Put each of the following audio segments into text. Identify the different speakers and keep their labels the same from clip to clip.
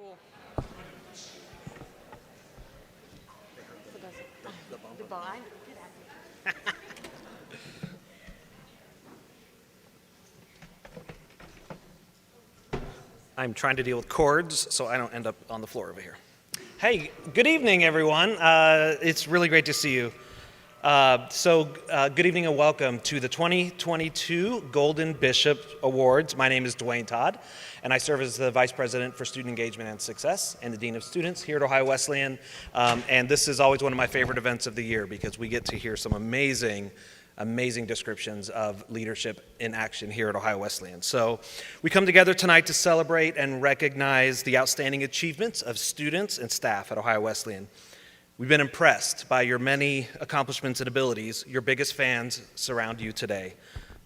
Speaker 1: Cool. Goodbye.
Speaker 2: I'm trying to deal with cords so I don't end up on the floor over here. Hey, good evening, everyone. It's really great to see you. Good evening and welcome to the 2022 Golden Bishop Awards. My name is Dwayne Todd, and I serve as the Vice President for Student Engagement and Success and the Dean of Students here at Ohio Wesleyan. And this is always one of my favorite events of the year because we get to hear some amazing descriptions of leadership in action here at Ohio Wesleyan. So we come together tonight to celebrate and recognize the outstanding achievements of students and staff at Ohio Wesleyan. We've been impressed by your many accomplishments and abilities. Your biggest fans surround you today: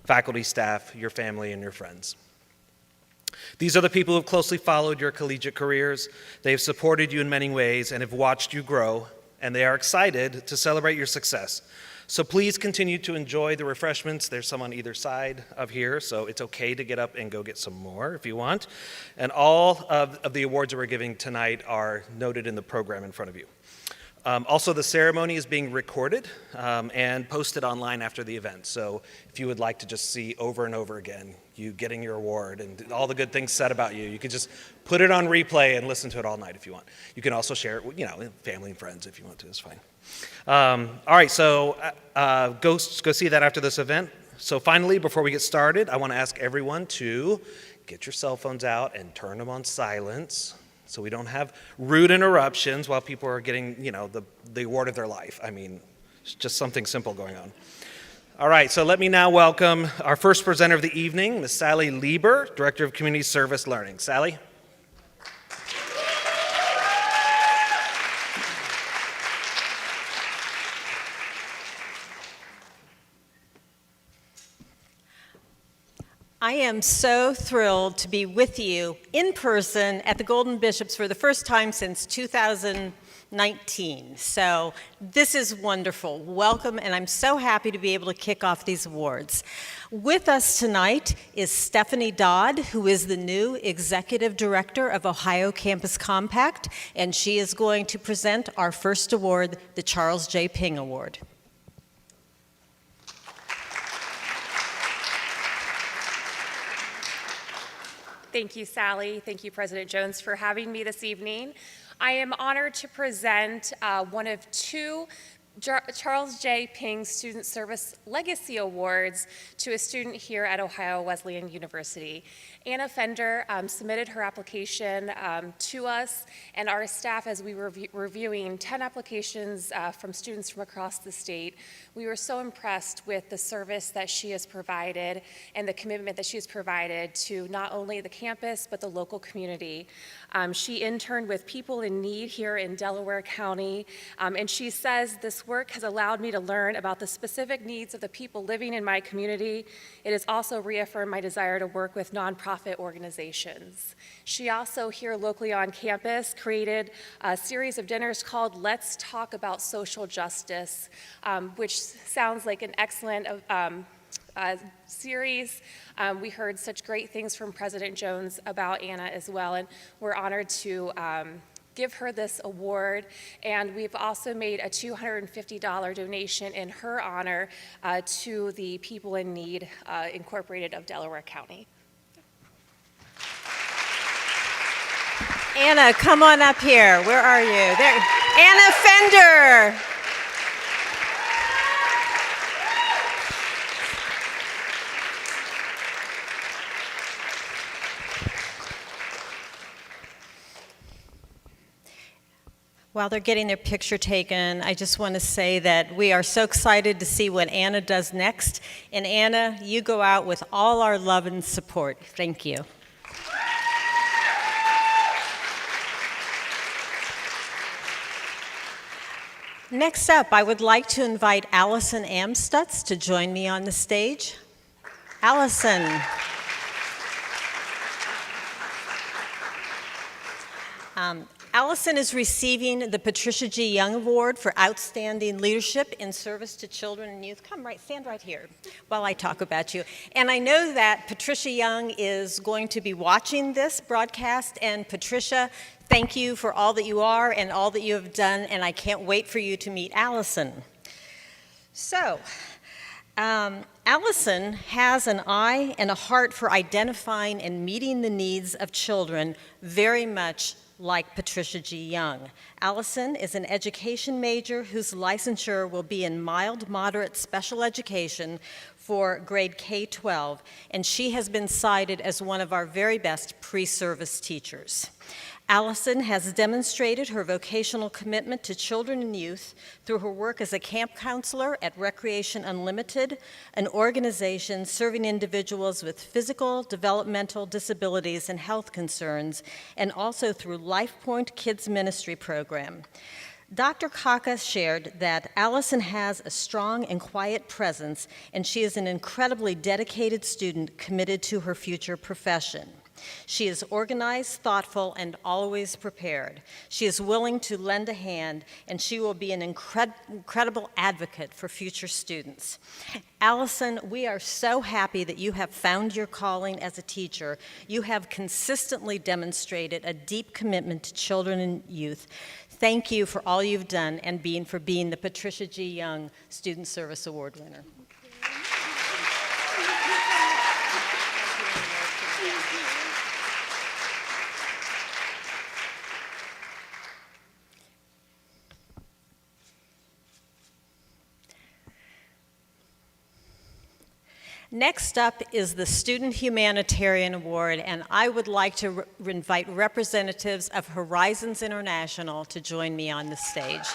Speaker 2: faculty, staff, your family, and your friends. These are the people who have closely followed your collegiate careers. They have supported you in many ways and have watched you grow, and they are excited to celebrate your success. So please continue to enjoy the refreshments. There's some on either side of here, so it's okay to get up and go get some more if you want. And all of the awards that we're giving tonight are noted in the program in front of you. Also, the ceremony is being recorded and posted online after the event. So if you would like to just see over and over again you getting your award and all the good things said about you, you can just put it on replay and listen to it all night if you want. You can also share it with, family and friends if you want to. It's fine. All right, so go see that after this event. So finally, before we get started, I want to ask everyone to get your cell phones out and turn them on silence, so we don't have rude interruptions while people are getting, the award of their life. I mean, it's just something simple going on. All right, so let me now welcome our first presenter of the evening, Ms. Sally Lieber, Director of Community Service Learning. Sally?
Speaker 1: I am so thrilled to be with you in person at the Golden Bishops for the first time since 2019. So this is wonderful. Welcome, and I'm so happy to be able to kick off these awards. With us tonight is Stephanie Dodd, who is the new Executive Director of Ohio Campus Compact, and she is going to present our first award, the Charles J. Ping Award.
Speaker 3: Thank you, Sally. Thank you, President Jones, for having me this evening. I am honored to present one of two Charles J. Ping Student Service Legacy Awards to a student here at Ohio Wesleyan University. Anna Fender submitted her application to us and our staff as we were reviewing 10 applications from students from across the state. We were so impressed with the service that she has provided and the commitment that she has provided to not only the campus but the local community. She interned with people in need here in Delaware County, and she says, "This work has allowed me to learn about the specific needs of the people living in my community. It has also reaffirmed my desire to work with nonprofit organizations." She also, here locally on campus, created a series of dinners called Let's Talk About Social Justice, which sounds like an excellent series. We heard such great things from President Jones about Anna as well, and we're honored to give her this award. And we've also made a $250 donation in her honor to the People in Need Incorporated of Delaware County.
Speaker 1: Anna, come on up here. Where are you? There. Anna Fender. While they're getting their picture taken, I just want to say that we are so excited to see what Anna does next. And Anna, you go out with all our love and support. Thank you. Next up, I would like to invite Allison Amstutz to join me on the stage. Allison. Allison is receiving the Patricia G. Young Award for Outstanding Leadership in Service to Children and Youth. Stand right here while I talk about you. And I know that Patricia Young is going to be watching this broadcast, and Patricia, Thank you for all that you are and all that you have done, and I can't wait for you to meet Allison. So, Allison has an eye and a heart for identifying and meeting the needs of children, very much like Patricia G. Young. Allison is an education major whose licensure will be in mild, moderate special education for grade K-12, and she has been cited as one of our very best pre-service teachers. Allison has demonstrated her vocational commitment to children and youth through her work as a camp counselor at Recreation Unlimited, an organization serving individuals with physical, developmental disabilities and health concerns, and also through LifePoint Kids Ministry Program. Dr. Kappa shared that Allison has a strong and quiet presence, and she is an incredibly dedicated student committed to her future profession. She is organized, thoughtful, and always prepared. She is willing to lend a hand, and she will be an incredible advocate for future students. Allison, we are so happy that you have found your calling as a teacher. You have consistently demonstrated a deep commitment to children and youth. Thank you for all you've done and for being the Patricia G. Young Student Service Award winner. Next up is the Student Humanitarian Award, and I would like to invite representatives of Horizons International to join me on the stage.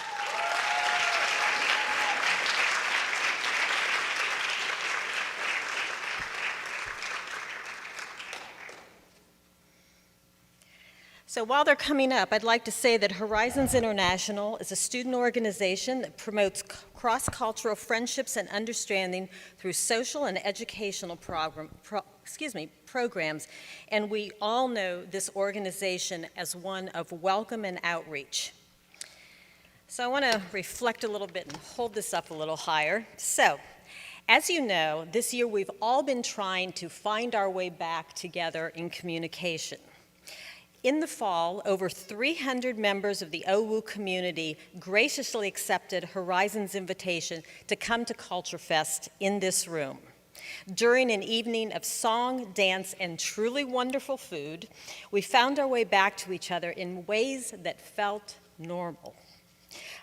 Speaker 1: So while they're coming up, I'd like to say that Horizons International is a student organization that promotes cross-cultural friendships and understanding through social and educational programs, and we all know this organization as one of welcome and outreach. So I want to reflect a little bit and hold this up a little higher. So, as you know, this year we've all been trying to find our way back together in communication. In the fall, over 300 members of the Owu community graciously accepted Horizons' invitation to come to Culture Fest in this room. During an evening of song, dance, and truly wonderful food, we found our way back to each other in ways that felt normal.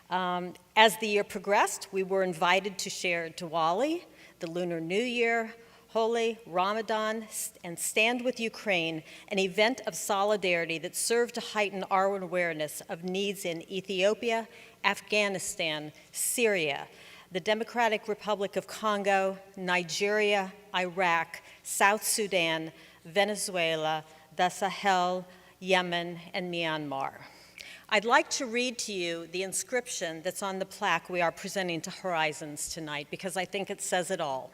Speaker 1: As the year progressed, we were invited to share Diwali, the Lunar New Year, Holi, Ramadan, and Stand With Ukraine, an event of solidarity that served to heighten our awareness of needs in Ethiopia, Afghanistan, Syria, the Democratic Republic of Congo, Nigeria, Iraq, South Sudan, Venezuela, the Sahel, Yemen, and Myanmar. I'd like to read to you the inscription that's on the plaque we are presenting to Horizons tonight, because I think it says it all.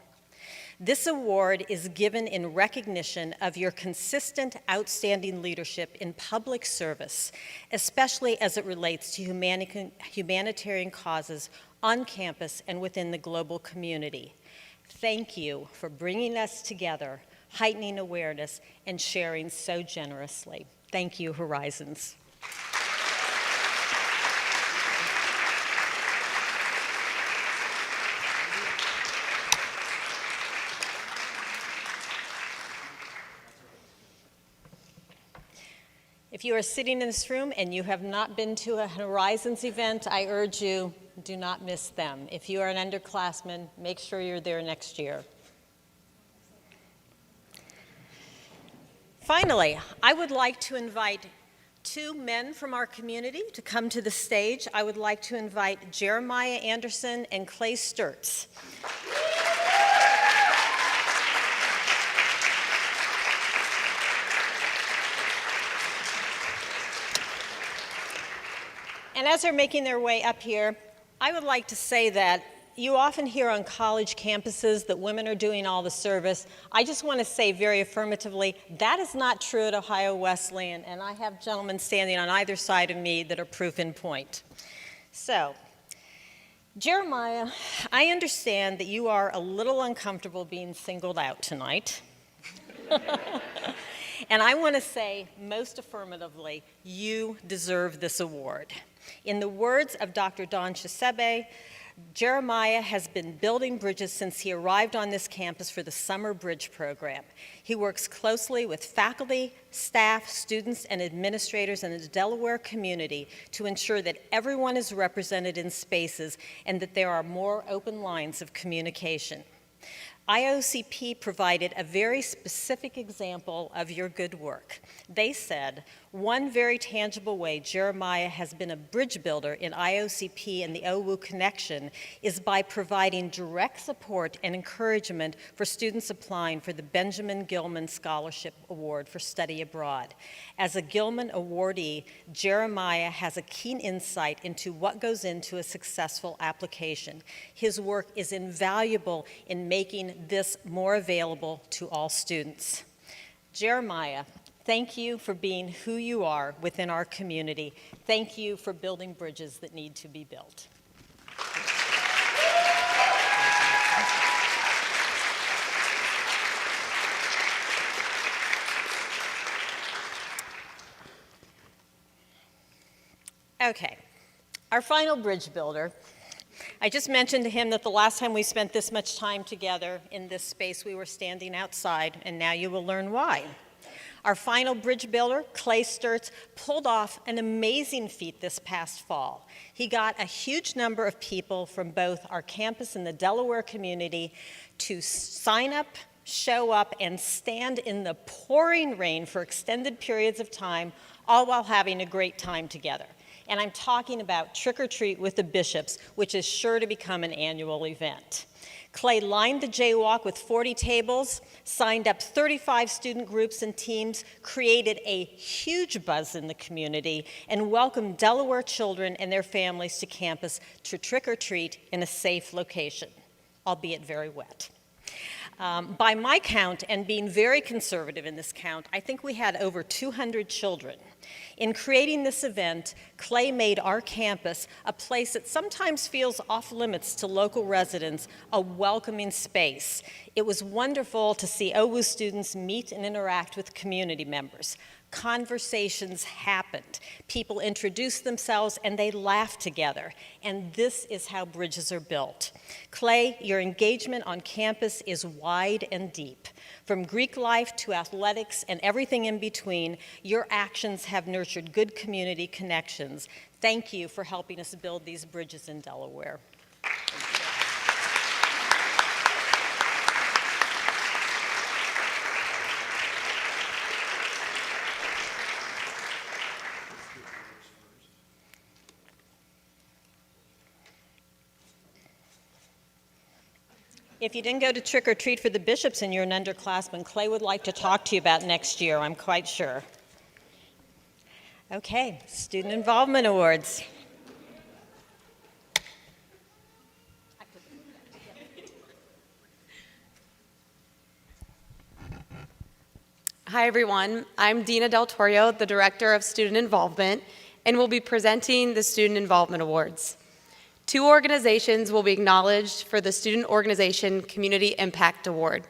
Speaker 1: This award is given in recognition of your consistent, outstanding leadership in public service, especially as it relates to humanitarian causes on campus and within the global community. Thank you for bringing us together, heightening awareness, and sharing so generously. Thank you, Horizons. If you are sitting in this room and you have not been to a Horizons event, I urge you, do not miss them. If you are an underclassman, make sure you're there next year. Finally, I would like to invite two men from our community to come to the stage. I would like to invite Jeremiah Anderson and Clay Sturtz. And as they're making their way up here, I would like to say that you often hear on college campuses that women are doing all the service. I just want to say very affirmatively, that is not true at Ohio Wesleyan, and I have gentlemen standing on either side of me that are proof in point. So, Jeremiah, I understand that you are a little uncomfortable being singled out tonight. And I want to say most affirmatively, you deserve this award. In the words of Dr. Don Wcsa, Jeremiah has been building bridges since he arrived on this campus for the Summer Bridge Program. He works closely with faculty, staff, students, and administrators in the Delaware community to ensure that everyone is represented in spaces and that there are more open lines of communication. IOCP provided a very specific example of your good work. They said, one very tangible way Jeremiah has been a bridge builder in IOCP and the Owu connection is by providing direct support and encouragement for students applying for the Benjamin Gilman Scholarship Award for Study Abroad. As a Gilman awardee, Jeremiah has a keen insight into what goes into a successful application. His work is invaluable in making this more available to all students. Jeremiah, thank you for being who you are within our community. Thank you for building bridges that need to be built. Okay, our final bridge builder. I just mentioned to him that the last time we spent this much time together in this space, we were standing outside, and now you will learn why. Our final bridge builder, Clay Sturts, pulled off an amazing feat this past fall. He got a huge number of people from both our campus and the Delaware community to sign up, show up, and stand in the pouring rain for extended periods of time, all while having a great time together. And I'm talking about Trick or Treat with the Bishops, which is sure to become an annual event. Clay lined the jaywalk with 40 tables, signed up 35 student groups and teams, created a huge buzz in the community, and welcomed Delaware children and their families to campus to trick or treat in a safe location, albeit very wet. By my count, and being very conservative in this count, I think we had over 200 children. In creating this event, Clay made our campus a place that sometimes feels off limits to local residents, a welcoming space. It was wonderful to see Owu students meet and interact with community members. Conversations happened. People introduced themselves and they laughed together. And this is how bridges are built. Clay, your engagement on campus is wide and deep. From Greek life to athletics and everything in between, your actions have nurtured good community connections. Thank you for helping us build these bridges in Delaware. If you didn't go to Trick or Treat for the Bishops and you're an underclassman, Clay would like to talk to you about next year, I'm quite sure. Okay, Student Involvement Awards.
Speaker 4: Hi everyone, I'm Dina Del Torio, the Director of Student Involvement, and will be presenting the Student Involvement Awards. 2 organizations will be acknowledged for the Student Organization Community Impact Award.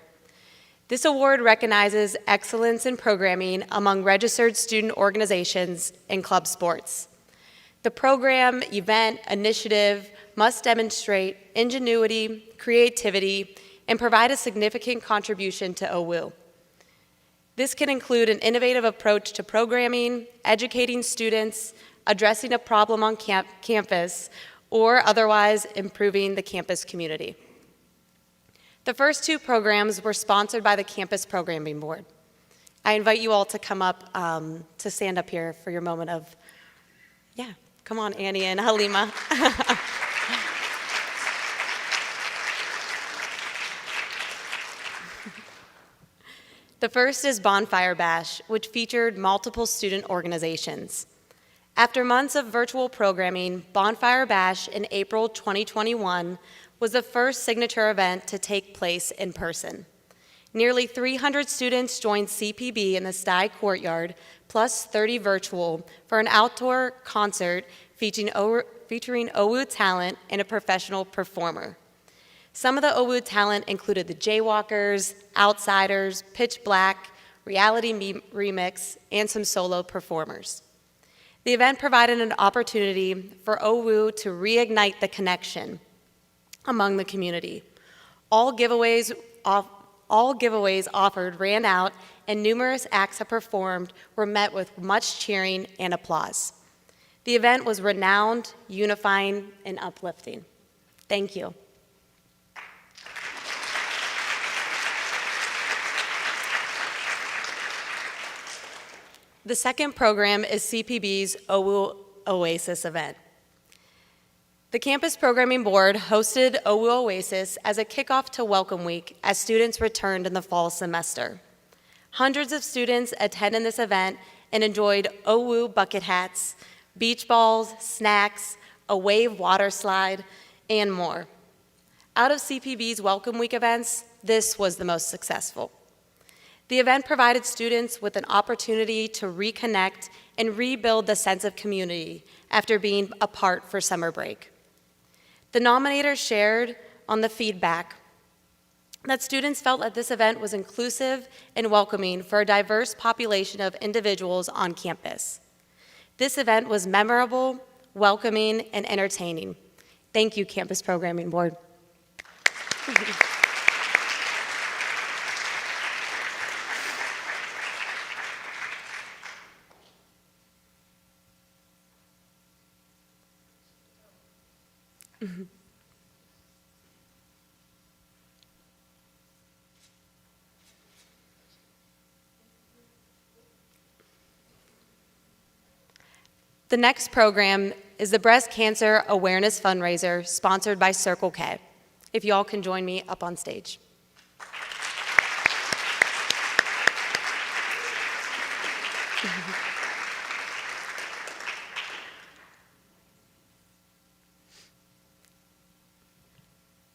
Speaker 4: This award recognizes excellence in programming among registered student organizations and club sports. The program, event, initiative must demonstrate ingenuity, creativity, and provide a significant contribution to Owu. This can include an innovative approach to programming, educating students, addressing a problem on campus, or otherwise improving the campus community. The first 2 programs were sponsored by the Campus Programming Board. I invite you all to come up, to stand up here for your moment of, yeah, come on, Annie and Halima. The first is Bonfire Bash, which featured multiple student organizations. After months of virtual programming, Bonfire Bash in April 2021 was the first signature event to take place in person. Nearly 300 students joined CPB in the Stye Courtyard, plus 30 virtual, for an outdoor concert featuring Owu talent and a professional performer. Some of the Owu talent included the Jaywalkers, Outsiders, Pitch Black, reality remix, and some solo performers. The event provided an opportunity for Owu to reignite the connection among the community. All giveaways offered ran out, and numerous acts that performed were met with much cheering and applause. The event was renowned, unifying, and uplifting. Thank you. The second program is CPB's Owu Oasis event. The Campus Programming Board hosted Owu Oasis as a kickoff to Welcome Week as students returned in the fall semester. Hundreds of students attended this event and enjoyed Owu bucket hats, beach balls, snacks, a wave water slide, and more. Out of CPB's Welcome Week events, this was the most successful. The event provided students with an opportunity to reconnect and rebuild the sense of community after being apart for summer break. The nominators shared on the feedback that students felt that this event was inclusive and welcoming for a diverse population of individuals on campus. This event was memorable, welcoming, and entertaining. Thank you, Campus Programming Board. The next program is the Breast Cancer Awareness Fundraiser, sponsored by Circle K. If you all can join me up on stage.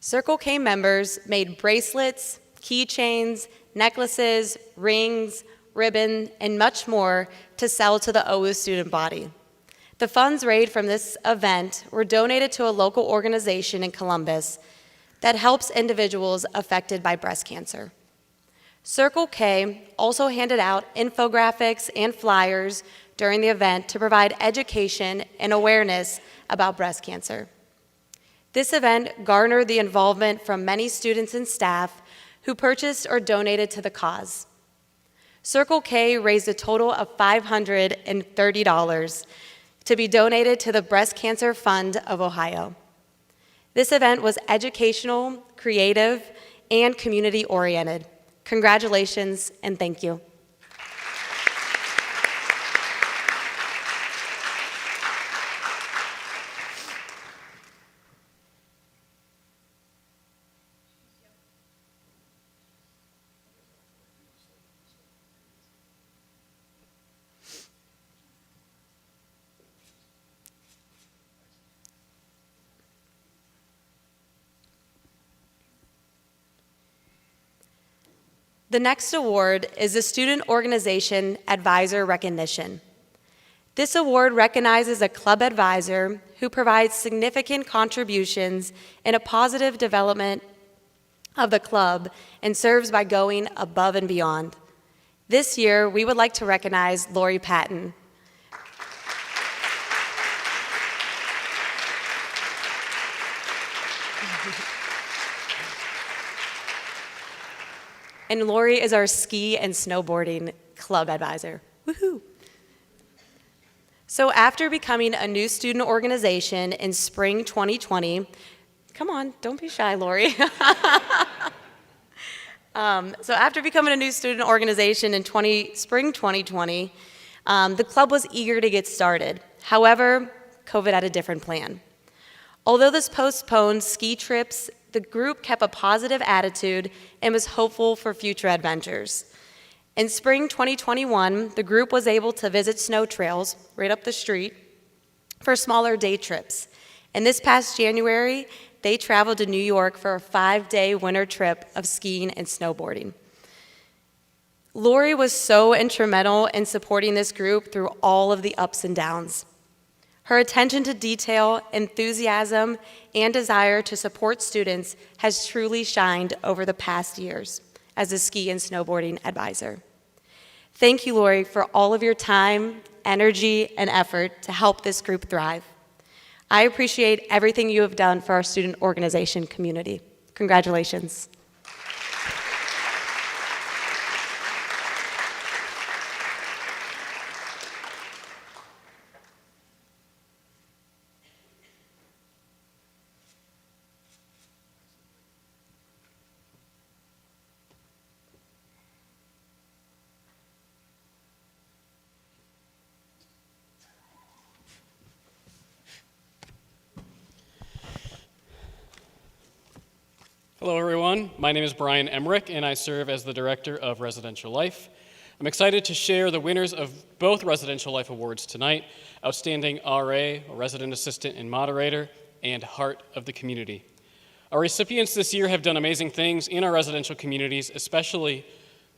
Speaker 4: Circle K members made bracelets, keychains, necklaces, rings, ribbon, and much more to sell to the Owu student body. The funds raised from this event were donated to a local organization in Columbus that helps individuals affected by breast cancer. Circle K also handed out infographics and flyers during the event to provide education and awareness about breast cancer. This event garnered the involvement from many students and staff who purchased or donated to the cause. Circle K raised a total of $530 to be donated to the Breast Cancer Fund of Ohio. This event was educational, creative, and community-oriented. Congratulations and thank you. The next award is the Student Organization Advisor Recognition. This award recognizes a club advisor who provides significant contributions in a positive development of the club and serves by going above and beyond. This year, we would like to recognize Lori Patton. And Lori is our ski and snowboarding club advisor. Woohoo! So after becoming a new student organization in spring 2020, come on, don't be shy, Lori. So after becoming a new student organization in spring 2020, the club was eager to get started. However, COVID had a different plan. Although this postponed ski trips, the group kept a positive attitude and was hopeful for future adventures. In spring 2021, the group was able to visit snow trails right up the street for smaller day trips. And this past January, they traveled to New York for a 5-day winter trip of skiing and snowboarding. Lori was so instrumental in supporting this group through all of the ups and downs. Her attention to detail, enthusiasm, and desire to support students has truly shined over the past years as a ski and snowboarding advisor. Thank you, Lori, for all of your time, energy, and effort to help this group thrive. I appreciate everything you have done for our student organization community. Congratulations.
Speaker 5: Hello, everyone. My name is Brian Emmerich, and I serve as the Director of Residential Life. I'm excited to share the winners of both Residential Life Awards tonight, Outstanding RA, Resident Assistant and Moderator, and Heart of the Community. Our recipients this year have done amazing things in our residential communities, especially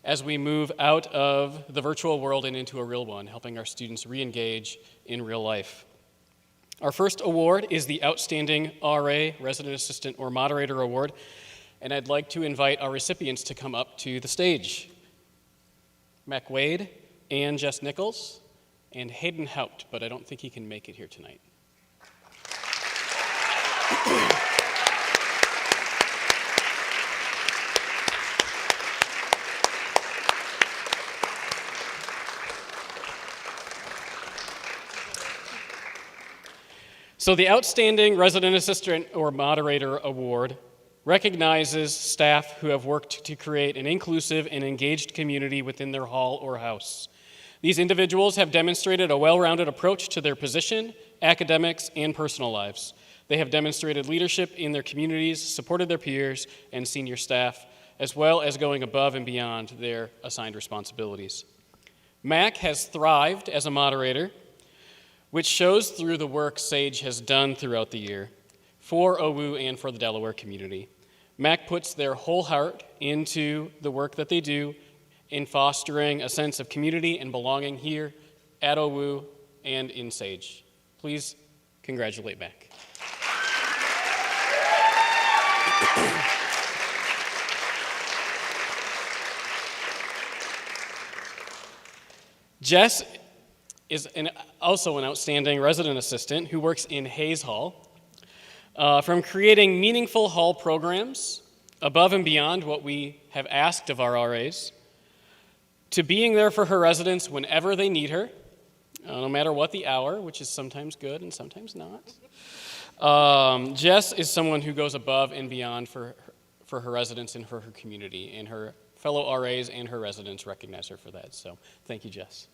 Speaker 5: as we move out of the virtual world and into a real one, helping our students re-engage in real life. Our first award is the Outstanding RA, Resident Assistant or Moderator Award, and I'd like to invite our recipients to come up to the stage. Mac Wade, Ann Jess Nichols, and Hayden Haupt, but I don't think he can make it here tonight. So the Outstanding Resident Assistant or Moderator Award recognizes staff who have worked to create an inclusive and engaged community within their hall or house. These individuals have demonstrated a well-rounded approach to their position, academics, and personal lives. They have demonstrated leadership in their communities, supported their peers and senior staff, as well as going above and beyond their assigned responsibilities. Mac has thrived as a moderator, which shows through the work Sage has done throughout the year for Owu and for the Delaware community. Mac puts their whole heart into the work that they do in fostering a sense of community and belonging here at Owu and in Sage. Please congratulate Mac. Jess is also an outstanding resident assistant who works in Hayes Hall. From creating meaningful hall programs above and beyond what we have asked of our RAs, to being there for her residents whenever they need her, no matter what the hour, which is sometimes good and sometimes not. Jess is someone who goes above and beyond for her residents and for her community, and her fellow RAs and her residents recognize her for that. So thank you, Jess.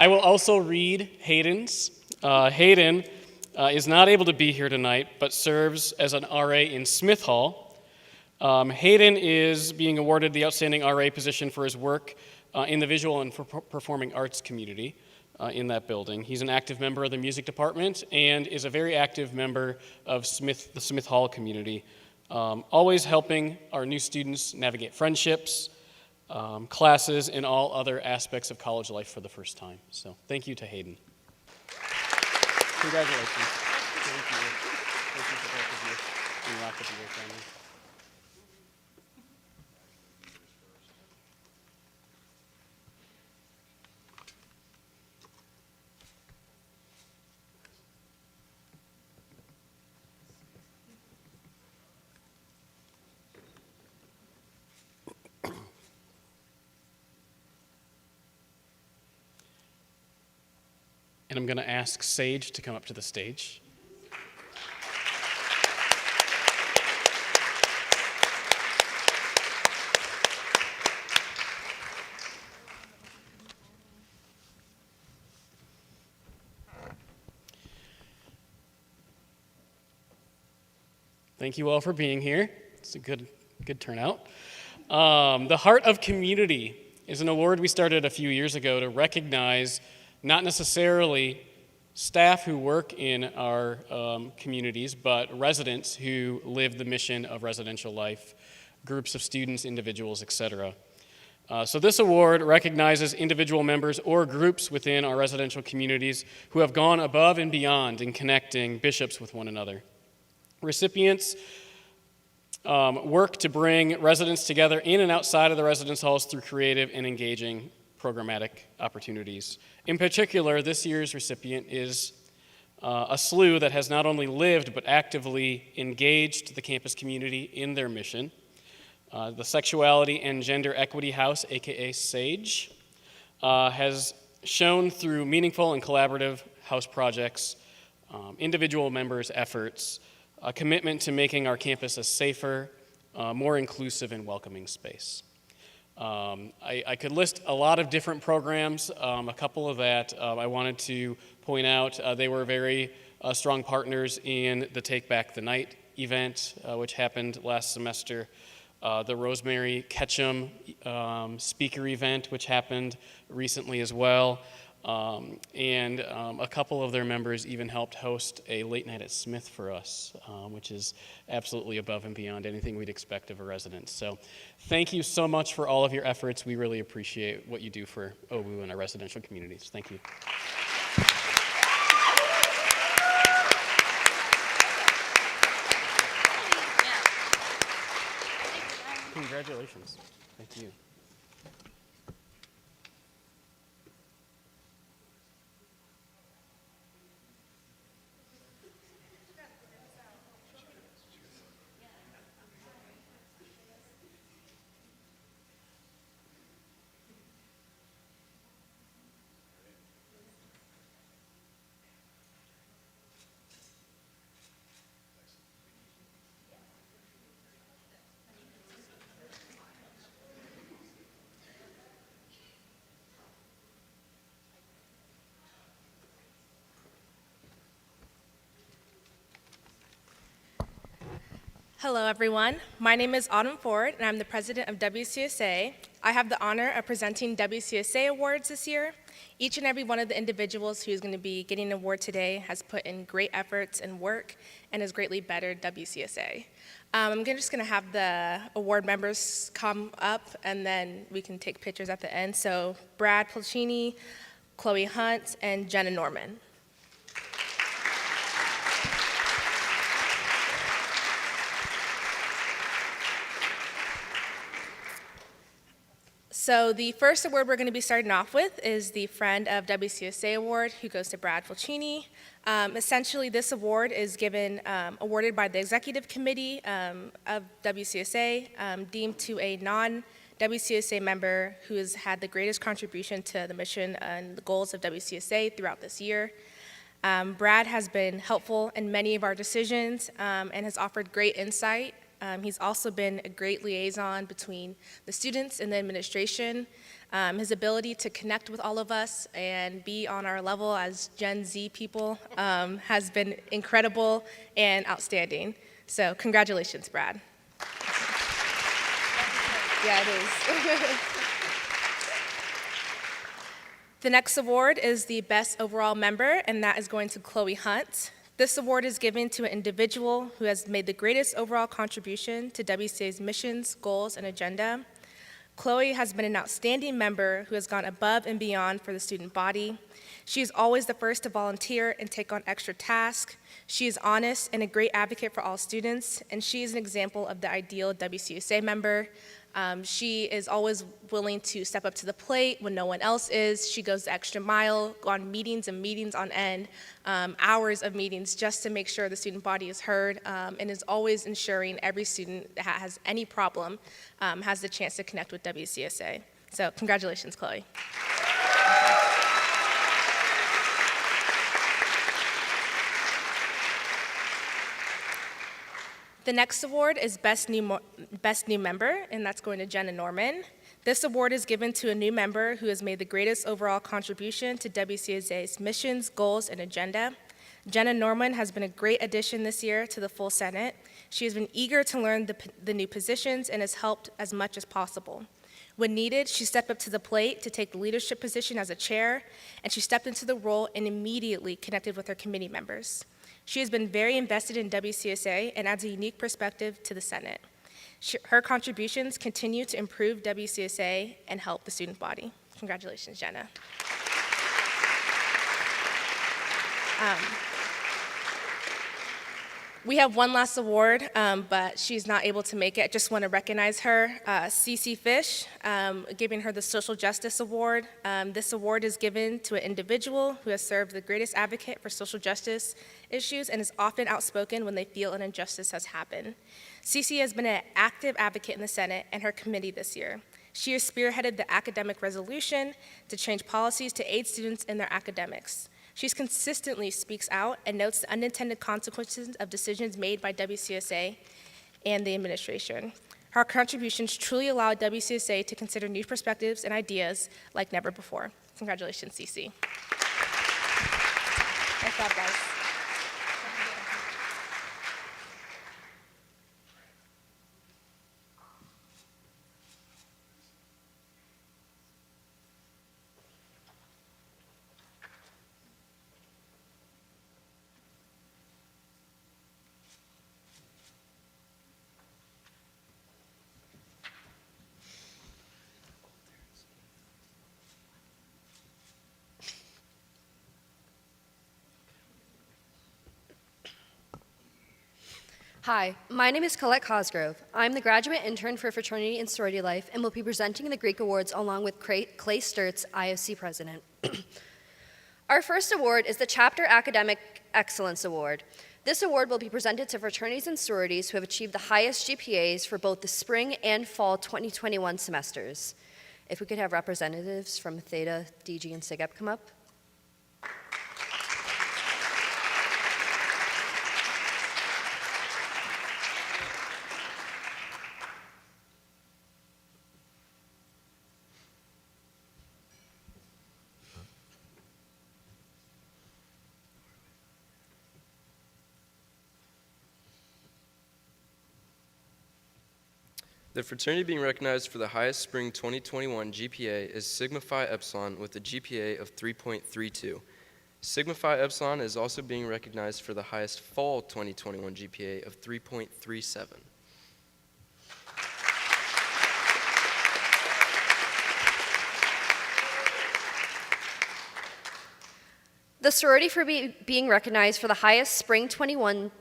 Speaker 5: I will also read Hayden's. Hayden is not able to be here tonight, but serves as an RA in Smith Hall. Hayden is being awarded the Outstanding RA position for his work in the visual and performing arts community in that building. He's an active member of the music department and is a very active member of the Smith Hall community, always helping our new students navigate friendships, classes, and all other aspects of college life for the first time. So thank you to Hayden. Congratulations. Thank you. Thank you for both of you and Rock of the Year family. And I'm going to ask Sage to come up to the stage. Thank you all for being here. It's a good turnout. The Heart of Community is an award we started a few years ago to recognize not necessarily staff who work in our communities, but residents who live the mission of residential life, groups of students, individuals, etc. So this award recognizes individual members or groups within our residential communities who have gone above and beyond in connecting bishops with one another. Recipients work to bring residents together in and outside of the residence halls through creative and engaging programmatic opportunities. In particular, this year's recipient is a SLU that has not only lived but actively engaged the campus community in their mission. The Sexuality and Gender Equity House, aka SAGE, has shown through meaningful and collaborative house projects, individual members' efforts, a commitment to making our campus a safer, more inclusive and welcoming space. I could list a lot of different programs. A couple of that I wanted to point out. They were very strong partners in the Take Back the Night event, which happened last semester. The Rosemary Ketchum speaker event, which happened recently as well. And a couple of their members even helped host a late night at Smith for us, which is absolutely above and beyond anything we'd expect of a resident. So thank you so much for all of your efforts. We really appreciate what you do for Owu and our residential communities. Thank you. Congratulations. Thank you.
Speaker 6: Hello, everyone. My name is Autumn Ford, and I'm the president of Wcsa. I have the honor of presenting Wcsa Awards this year. Each and every one of the individuals who is going to be getting an award today has put in great efforts and work and has greatly bettered Wcsa. I'm just going to have the award members come up, and then we can take pictures at the end. So Brad Pulcini, Chloe Hunt, and Jenna Norman. So the first award we're going to be starting off with is the Friend of Wcsa Award, who goes to Brad Fulcini. Essentially, this award is awarded by the Executive Committee of Wcsa, deemed to a non-WCSA member who has had the greatest contribution to the mission and the goals of WCSA throughout this year. Brad has been helpful in many of our decisions and has offered great insight. He's also been a great liaison between the students and the administration. His ability to connect with all of us and be on our level as Gen Z people has been incredible and outstanding. So congratulations, Brad. Yeah, it is. The next award is the Best Overall Member, and that is going to Chloe Hunt. This award is given to an individual who has made the greatest overall contribution to WCA's missions, goals, and agenda. Chloe has been an outstanding member who has gone above and beyond for the student body. She is always the first to volunteer and take on extra tasks. She is honest and a great advocate for all students, and she is an example of the ideal WCSA member. She is always willing to step up to the plate when no one else is. She goes the extra mile, go on meetings and meetings on end, hours of meetings just to make sure the student body is heard, and is always ensuring every student that has any problem has the chance to connect with WCSA. So congratulations, Chloe. The next award is Best New Member, and that's going to Jenna Norman. This award is given to a new member who has made the greatest overall contribution to WCSA's missions, goals, and agenda. Jenna Norman has been a great addition this year to the full Senate. She has been eager to learn the new positions and has helped as much as possible. When needed, she stepped up to the plate to take the leadership position as a chair, and she stepped into the role and immediately connected with her committee members. She has been very invested in WCSA and adds a unique perspective to the Senate. Her contributions continue to improve WCSA and help the student body. Congratulations, Jenna. We have one last award, but she's not able to make it. I just want to recognize her, Cece Fish, giving her the Social Justice Award. This award is given to an individual who has served the greatest advocate for social justice issues and is often outspoken when they feel an injustice has happened. Cece has been an active advocate in the Senate and her committee this year. She has spearheaded the academic resolution to change policies to aid students in their academics. She consistently speaks out and notes the unintended consequences of decisions made by Wcsa and the administration. Her contributions truly allow Wcsa to consider new perspectives and ideas like never before. Congratulations, Cece. Nice job, guys.
Speaker 7: Hi, my name is Colette Cosgrove. I'm the graduate intern for Fraternity and Sorority Life and will be presenting the Greek Awards along with Clay Sturtz, IOC President. Our first award is the Chapter Academic Excellence Award. This award will be presented to fraternities and sororities who have achieved the highest GPAs for both the spring and fall 2021 semesters. If we could have representatives from Theta, DG, and Sigep come up.
Speaker 8: The fraternity being recognized for the highest spring 2021 GPA is Sigma Phi Epsilon with a GPA of 3.32. Sigma Phi Epsilon is also being recognized for the highest fall 2021 GPA of 3.37.
Speaker 7: The sorority for being recognized for the highest spring 2021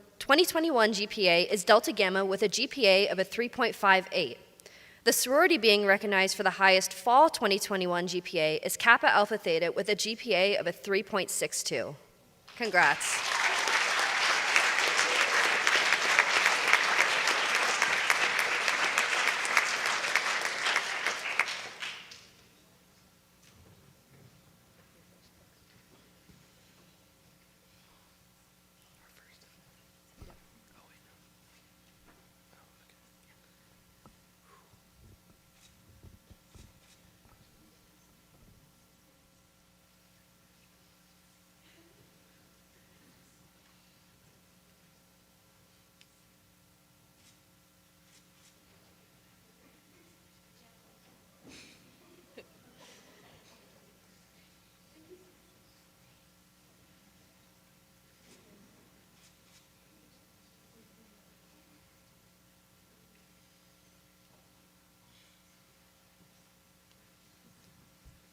Speaker 7: GPA is Delta Gamma with a GPA of a 3.58. The sorority being recognized for the highest fall 2021 GPA is Kappa Alpha Theta with a GPA of a 3.62. Congrats.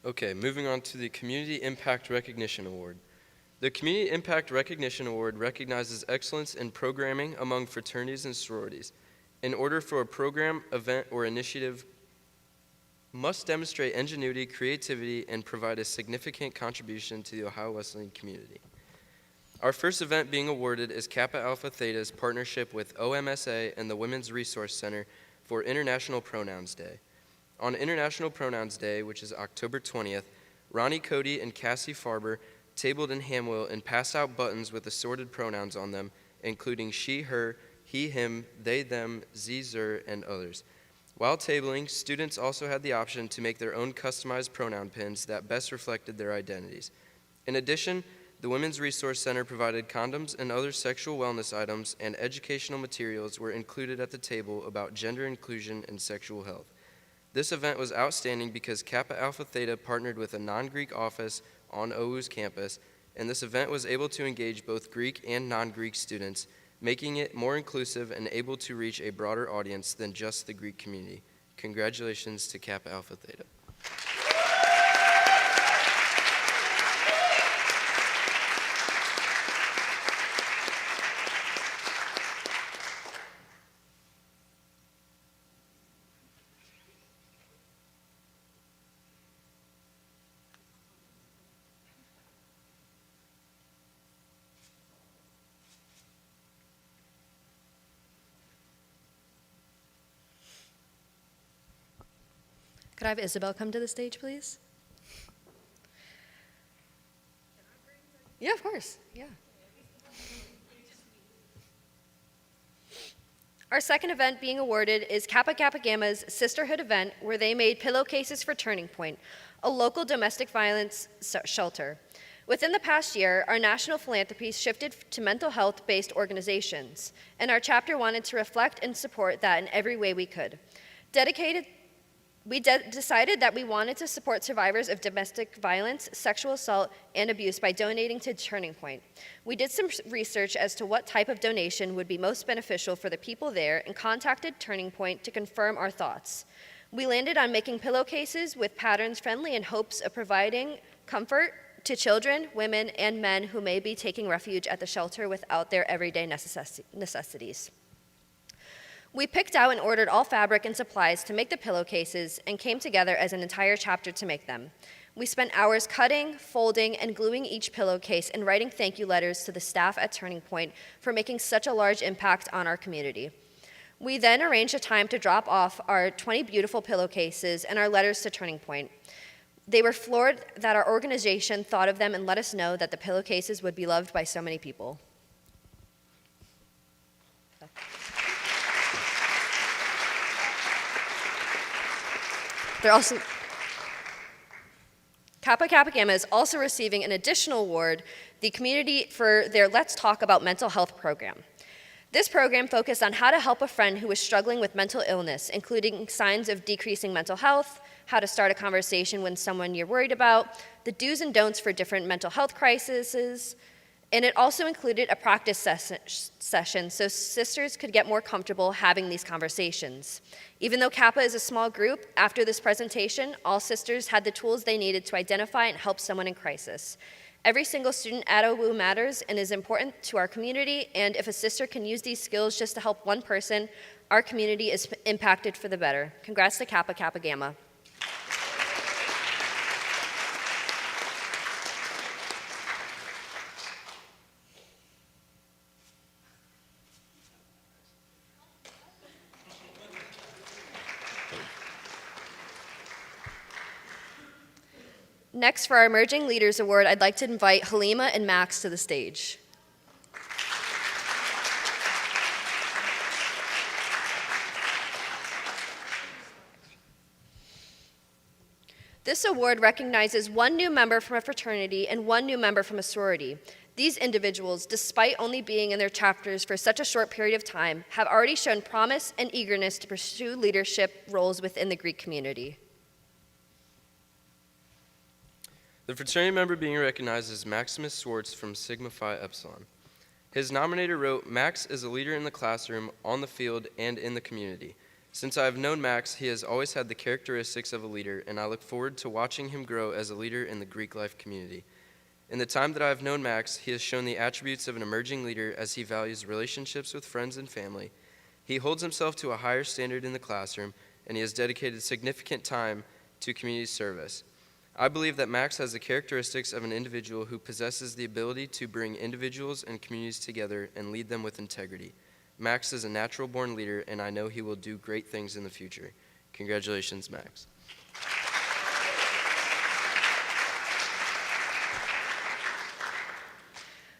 Speaker 8: Okay, moving on to the Community Impact Recognition Award. The Community Impact Recognition Award recognizes excellence in programming among fraternities and sororities. In order for a program, event, or initiative must demonstrate ingenuity, creativity, and provide a significant contribution to the Ohio Wesleyan community. Our first event being awarded is Kappa Alpha Theta's partnership with OMSA and the Women's Resource Center for International Pronouns Day. On International Pronouns Day, which is October 20th, Ronnie Cody and Cassie Farber tabled in Hamwell and passed out buttons with assorted pronouns on them, including she, her, he, him, they, them, ze, zer, and others. While tabling, students also had the option to make their own customized pronoun pins that best reflected their identities. In addition, the Women's Resource Center provided condoms and other sexual wellness items, and educational materials were included at the table about gender inclusion and sexual health. This event was outstanding because Kappa Alpha Theta partnered with a non-Greek office on Owu's campus, and this event was able to engage both Greek and non-Greek students, making it more inclusive and able to reach a broader audience than just the Greek community. Congratulations to Kappa Alpha Theta.
Speaker 7: Could I have Isabel come to the stage, please? Yeah, of course. Yeah. Our second event being awarded is Kappa Kappa Gamma's Sisterhood event, where they made pillowcases for Turning Point, a local domestic violence shelter. Within the past year, our national philanthropy shifted to mental health-based organizations, and our chapter wanted to reflect and support that in every way we could. We decided that we wanted to support survivors of domestic violence, sexual assault, and abuse by donating to Turning Point. We did some research as to what type of donation would be most beneficial for the people there and contacted Turning Point to confirm our thoughts. We landed on making pillowcases with patterns friendly in hopes of providing comfort to children, women, and men who may be taking refuge at the shelter without their everyday necessities. We picked out and ordered all fabric and supplies to make the pillowcases and came together as an entire chapter to make them. We spent hours cutting, folding, and gluing each pillowcase and writing thank you letters to the staff at Turning Point for making such a large impact on our community. We then arranged a time to drop off our 20 beautiful pillowcases and our letters to Turning Point. They were floored that our organization thought of them and let us know that the pillowcases would be loved by so many people. They're also, Kappa Kappa Gamma is also receiving an additional award, the community for their Let's Talk About Mental Health program. This program focused on how to help a friend who was struggling with mental illness, including signs of decreasing mental health, how to start a conversation with someone you're worried about, the do's and don'ts for different mental health crises, and it also included a practice session so sisters could get more comfortable having these conversations. Even though Kappa is a small group, after this presentation, all sisters had the tools they needed to identify and help someone in crisis. Every single student at Owu matters and is important to our community, and if a sister can use these skills just to help one person, our community is impacted for the better. Congrats to Kappa Kappa Gamma. Next, for our Emerging Leaders Award, I'd like to invite Halima and Max to the stage. This award recognizes one new member from a fraternity and one new member from a sorority. These individuals, despite only being in their chapters for such a short period of time, have already shown promise and eagerness to pursue leadership roles within the Greek community.
Speaker 8: The fraternity member being recognized is Maximus Swartz from Sigma Phi Epsilon. His nominator wrote, "Max is a leader in the classroom, on the field, and in the community. Since I have known Max, he has always had the characteristics of a leader, and I look forward to watching him grow as a leader in the Greek life community. In the time that I have known Max, he has shown the attributes of an emerging leader as he values relationships with friends and family. He holds himself to a higher standard in the classroom, and he has dedicated significant time to community service. I believe that Max has the characteristics of an individual who possesses the ability to bring individuals and communities together and lead them with integrity. Max is a natural-born leader, and I know he will do great things in the future. Congratulations, Max."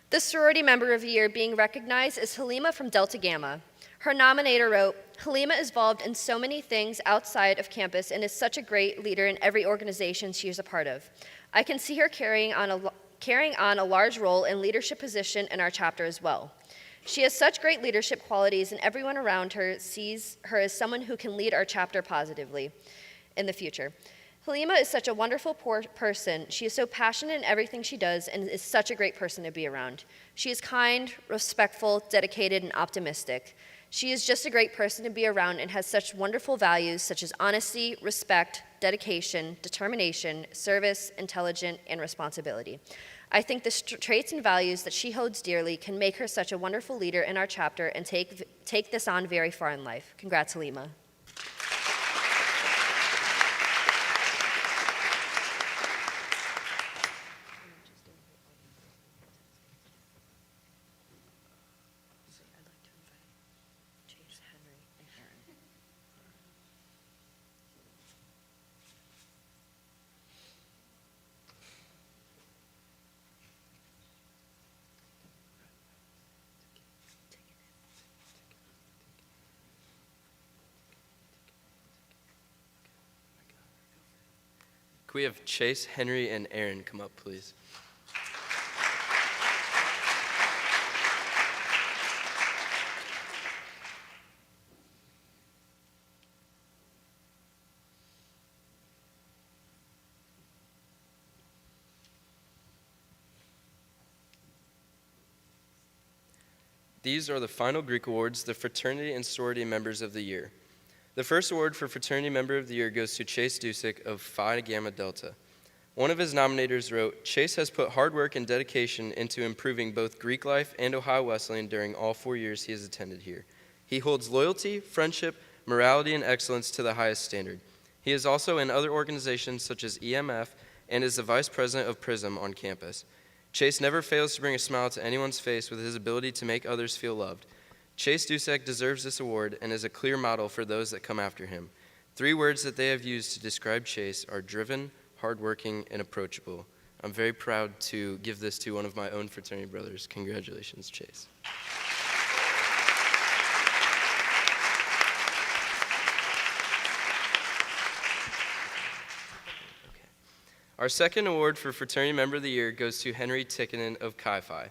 Speaker 7: The sorority member of the year being recognized is Halima from Delta Gamma. Her nominator wrote, "Halima is involved in so many things outside of campus and is such a great leader in every organization she is a part of. I can see her carrying on a large role and leadership position in our chapter as well. She has such great leadership qualities, and everyone around her sees her as someone who can lead our chapter positively in the future. Halima is such a wonderful person. She is so passionate in everything she does and is such a great person to be around. She is kind, respectful, dedicated, and optimistic. She is just a great person to be around and has such wonderful values such as honesty, respect, dedication, determination, service, intelligence, and responsibility. I think the traits and values that she holds dearly can make her such a wonderful leader in our chapter and take this on very far in life. Congrats, Halima."
Speaker 8: Can we have Chase, Henry, and Erin come up, please? These are the final Greek Awards, the Fraternity and Sorority Members of the Year. The first award for Fraternity Member of the Year goes to Chase Dusick of Phi Gamma Delta. One of his nominators wrote, "Chase has put hard work and dedication into improving both Greek life and Ohio Wesleyan during all 4 years he has attended here. He holds loyalty, friendship, morality, and excellence to the highest standard. He is also in other organizations such as EMF and is the vice president of PRISM on campus. Chase never fails to bring a smile to anyone's face with his ability to make others feel loved. Chase Dusick deserves this award and is a clear model for those that come after him. 3 words that they have used to describe Chase are driven, hardworking, and approachable. I'm very proud to give this to one of my own fraternity brothers. Congratulations, Chase." Our second award for Fraternity Member of the Year goes to Henry Tikkanen of Chi Phi.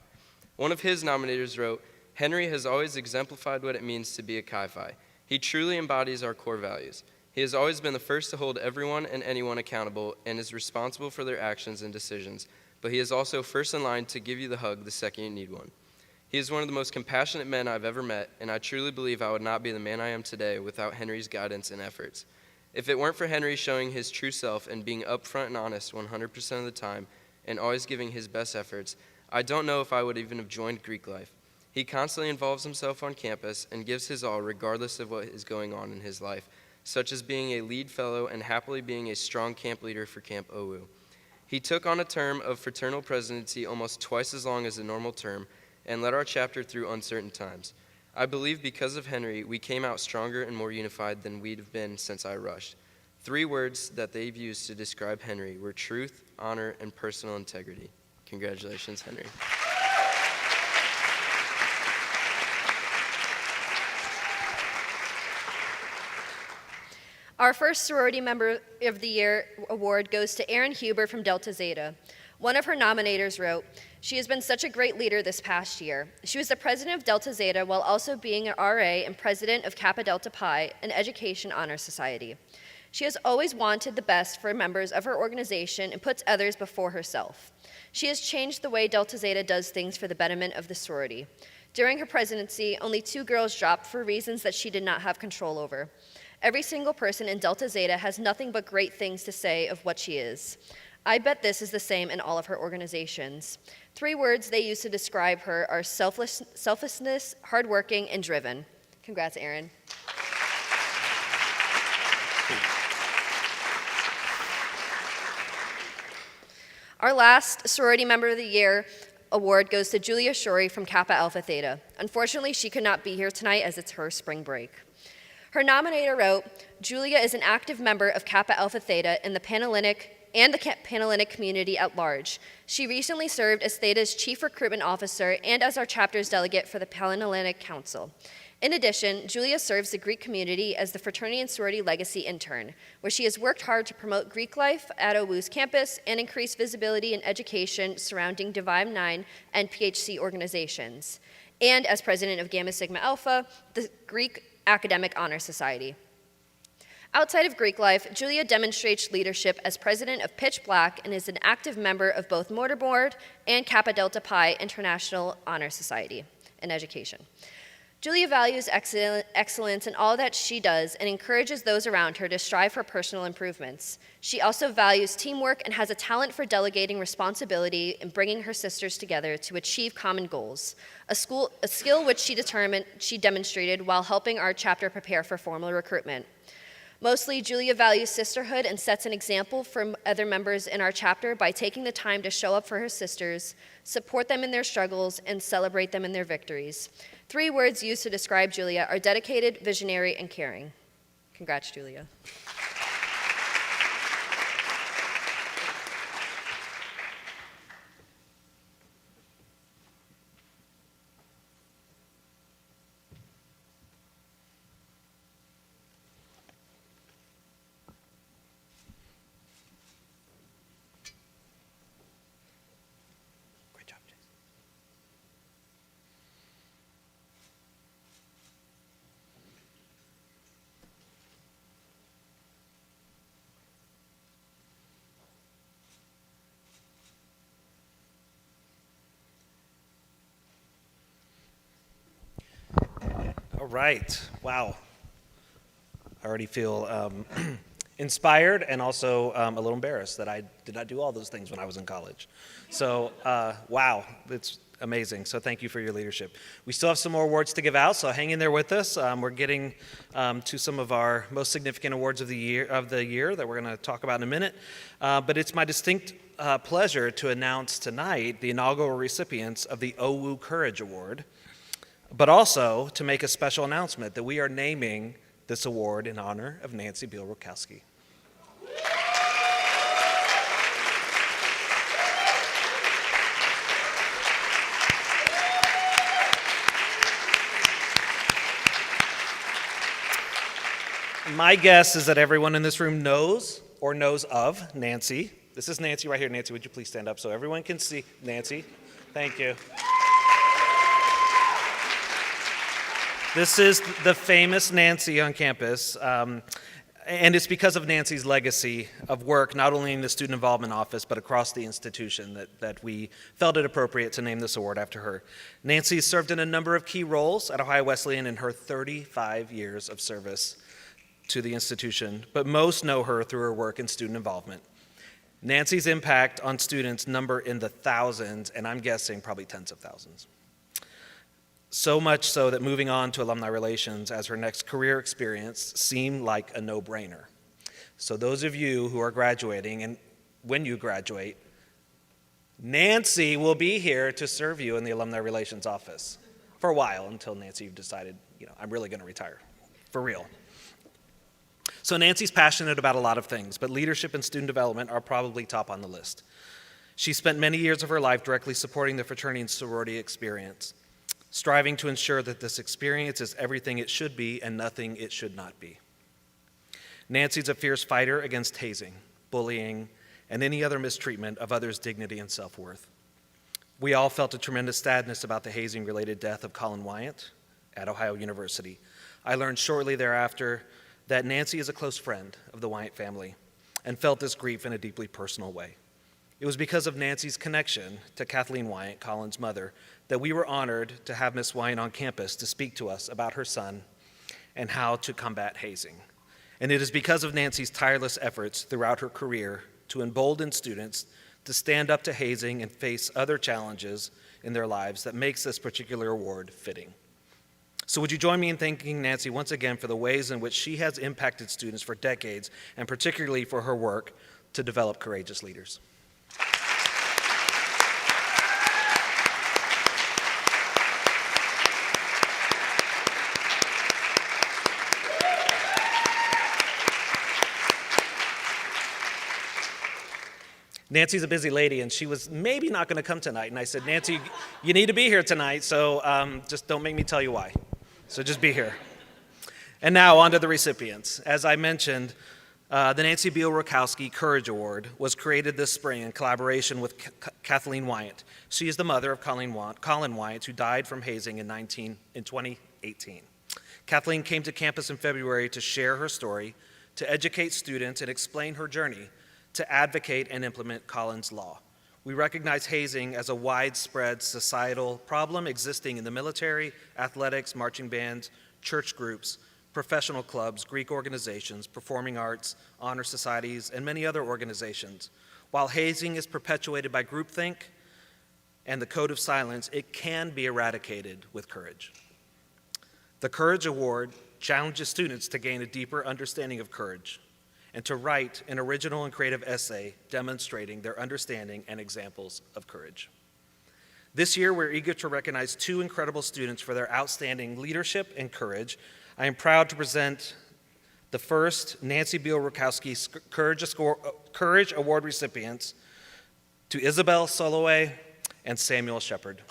Speaker 8: One of his nominators wrote, "Henry has always exemplified what it means to be a Chi Phi. He truly embodies our core values. He has always been the first to hold everyone and anyone accountable and is responsible for their actions and decisions, but he is also first in line to give you the hug the second you need one. He is one of the most compassionate men I've ever met, and I truly believe I would not be the man I am today without Henry's guidance and efforts. If it weren't for Henry showing his true self and being upfront and honest 100% of the time and always giving his best efforts, I don't know if I would even have joined Greek life. He constantly involves himself on campus and gives his all regardless of what is going on in his life, such as being a lead fellow and happily being a strong camp leader for Camp Owu. He took on a term of fraternal presidency almost twice as long as a normal term and led our chapter through uncertain times. I believe because of Henry, we came out stronger and more unified than we'd have been since I rushed. 3 words that they've used to describe Henry were truth, honor, and personal integrity. Congratulations, Henry."
Speaker 7: Our first Sorority Member of the Year award goes to Erin Huber from Delta Zeta. One of her nominators wrote, "She has been such a great leader this past year. She was the president of Delta Zeta while also being an RA and president of Kappa Delta Pi, an education honor society. She has always wanted the best for members of her organization and puts others before herself. She has changed the way Delta Zeta does things for the betterment of the sorority. During her presidency, only 2 girls dropped for reasons that she did not have control over. Every single person in Delta Zeta has nothing but great things to say of what she is. I bet this is the same in all of her organizations. 3 words they use to describe her are selflessness, hardworking, and driven." Congrats, Erin. Our last Sorority Member of the Year award goes to Julia Shorey from Kappa Alpha Theta. Unfortunately, she could not be here tonight as it's her spring break. Her nominator wrote, "Julia is an active member of Kappa Alpha Theta in the Panhellenic community at large. She recently served as Theta's Chief Recruitment Officer and as our chapter's delegate for the Panhellenic Council. In addition, Julia serves the Greek community as the Fraternity and Sorority Legacy Intern, where she has worked hard to promote Greek life at Owu's campus and increase visibility and education surrounding Divine 9 and PHC organizations, and as president of Gamma Sigma Alpha, the Greek Academic Honor Society. Outside of Greek life, Julia demonstrates leadership as president of Pitch Black and is an active member of both Mortarboard and Kappa Delta Pi International Honor Society in education. Julia values excellence in all that she does and encourages those around her to strive for personal improvements. She also values teamwork and has a talent for delegating responsibility and bringing her sisters together to achieve common goals, a skill which she demonstrated while helping our chapter prepare for formal recruitment. Mostly, Julia values sisterhood and sets an example for other members in our chapter by taking the time to show up for her sisters, support them in their struggles, and celebrate them in their victories. 3 words used to describe Julia are dedicated, visionary, and caring. Congrats, Julia.
Speaker 2: right. Wow. I already feel inspired and also a little embarrassed that I did not do all those things when I was in college. So, wow, it's amazing. So thank you for your leadership. We still have some more awards to give out, so hang in there with us. We're getting to some of our most significant awards of the year that we're going to talk about in a minute. But it's my distinct pleasure to announce tonight the inaugural recipients of the Owu Courage Award, but also to make a special announcement that we are naming this award in honor of Nancy Beal Rockowski. My guess is that everyone in this room knows or knows of Nancy. This is Nancy right here. Nancy, would you please stand up so everyone can see Nancy? Thank you. This is the famous Nancy on campus, and it's because of Nancy's legacy of work, not only in the Student Involvement Office, but across the institution, that we felt it appropriate to name this award after her. Nancy served in a number of key roles at Ohio Wesleyan in her 35 years of service to the institution, but most know her through her work in student involvement. Nancy's impact on students number in the thousands, and I'm guessing probably tens of thousands. So much so that moving on to alumni relations as her next career experience seemed like a no-brainer. So those of you who are graduating, and when you graduate, Nancy will be here to serve you in the alumni relations office for a while until Nancy decided, I'm really going to retire, for real. So Nancy's passionate about a lot of things, but leadership and student development are probably top on the list. She spent many years of her life directly supporting the fraternity and sorority experience, striving to ensure that this experience is everything it should be and nothing it should not be. Nancy's a fierce fighter against hazing, bullying, and any other mistreatment of others' dignity and self-worth. We all felt a tremendous sadness about the hazing-related death of Colin Wyant at Ohio University. I learned shortly thereafter that Nancy is a close friend of the Wyant family and felt this grief in a deeply personal way. It was because of Nancy's connection to Kathleen Wyant, Colin's mother, that we were honored to have Miss Wyant on campus to speak to us about her son and how to combat hazing. And it is because of Nancy's tireless efforts throughout her career to embolden students to stand up to hazing and face other challenges in their lives that makes this particular award fitting. So would you join me in thanking Nancy once again for the ways in which she has impacted students for decades, and particularly for her work to develop courageous leaders. Nancy's a busy lady, and she was maybe not going to come tonight. And I said, Nancy, you need to be here tonight, so just don't make me tell you why. So just be here. And now on to the recipients. As I mentioned, the Nancy Beal Rockowski Courage Award was created this spring in collaboration with Kathleen Wyant. She is the mother of Colin Wyant, who died from hazing in 2018. Kathleen came to campus in February to share her story, to educate students and explain her journey to advocate and implement Colin's law. We recognize hazing as a widespread societal problem existing in the military, athletics, marching bands, church groups, professional clubs, Greek organizations, performing arts, honor societies, and many other organizations. While hazing is perpetuated by groupthink and the code of silence, it can be eradicated with courage. The Courage Award challenges students to gain a deeper understanding of courage and to write an original and creative essay demonstrating their understanding and examples of courage. This year, we're eager to recognize two incredible students for their outstanding leadership and courage. I am proud to present the first Nancy Beal Rockowski Courage Award recipients to Isabel Soloway and Samuel Shepard.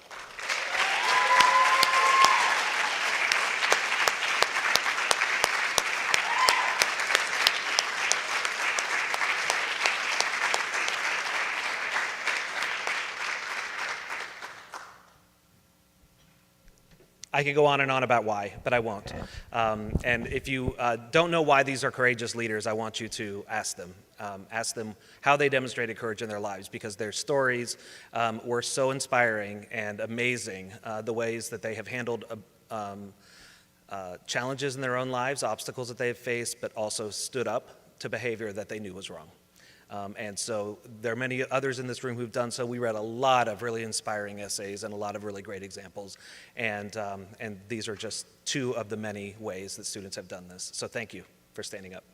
Speaker 2: I could go on and on about why, but I won't. And if you don't know why these are courageous leaders, I want you to ask them. Ask them how they demonstrated courage in their lives, because their stories were so inspiring and amazing, the ways that they have handled challenges in their own lives, obstacles that they have faced, but also stood up to behavior that they knew was wrong. And so there are many others in this room who've done so. We read a lot of really inspiring essays and a lot of really great examples. And these are just two of the many ways that students have done this. So thank you for standing up.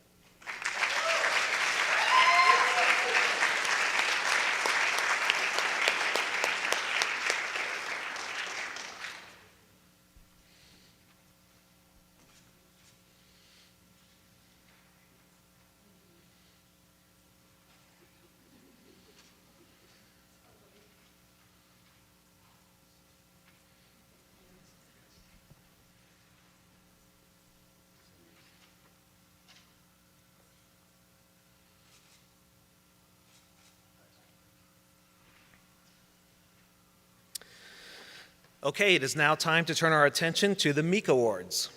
Speaker 2: Okay, it is now time to turn our attention to the Meek Awards.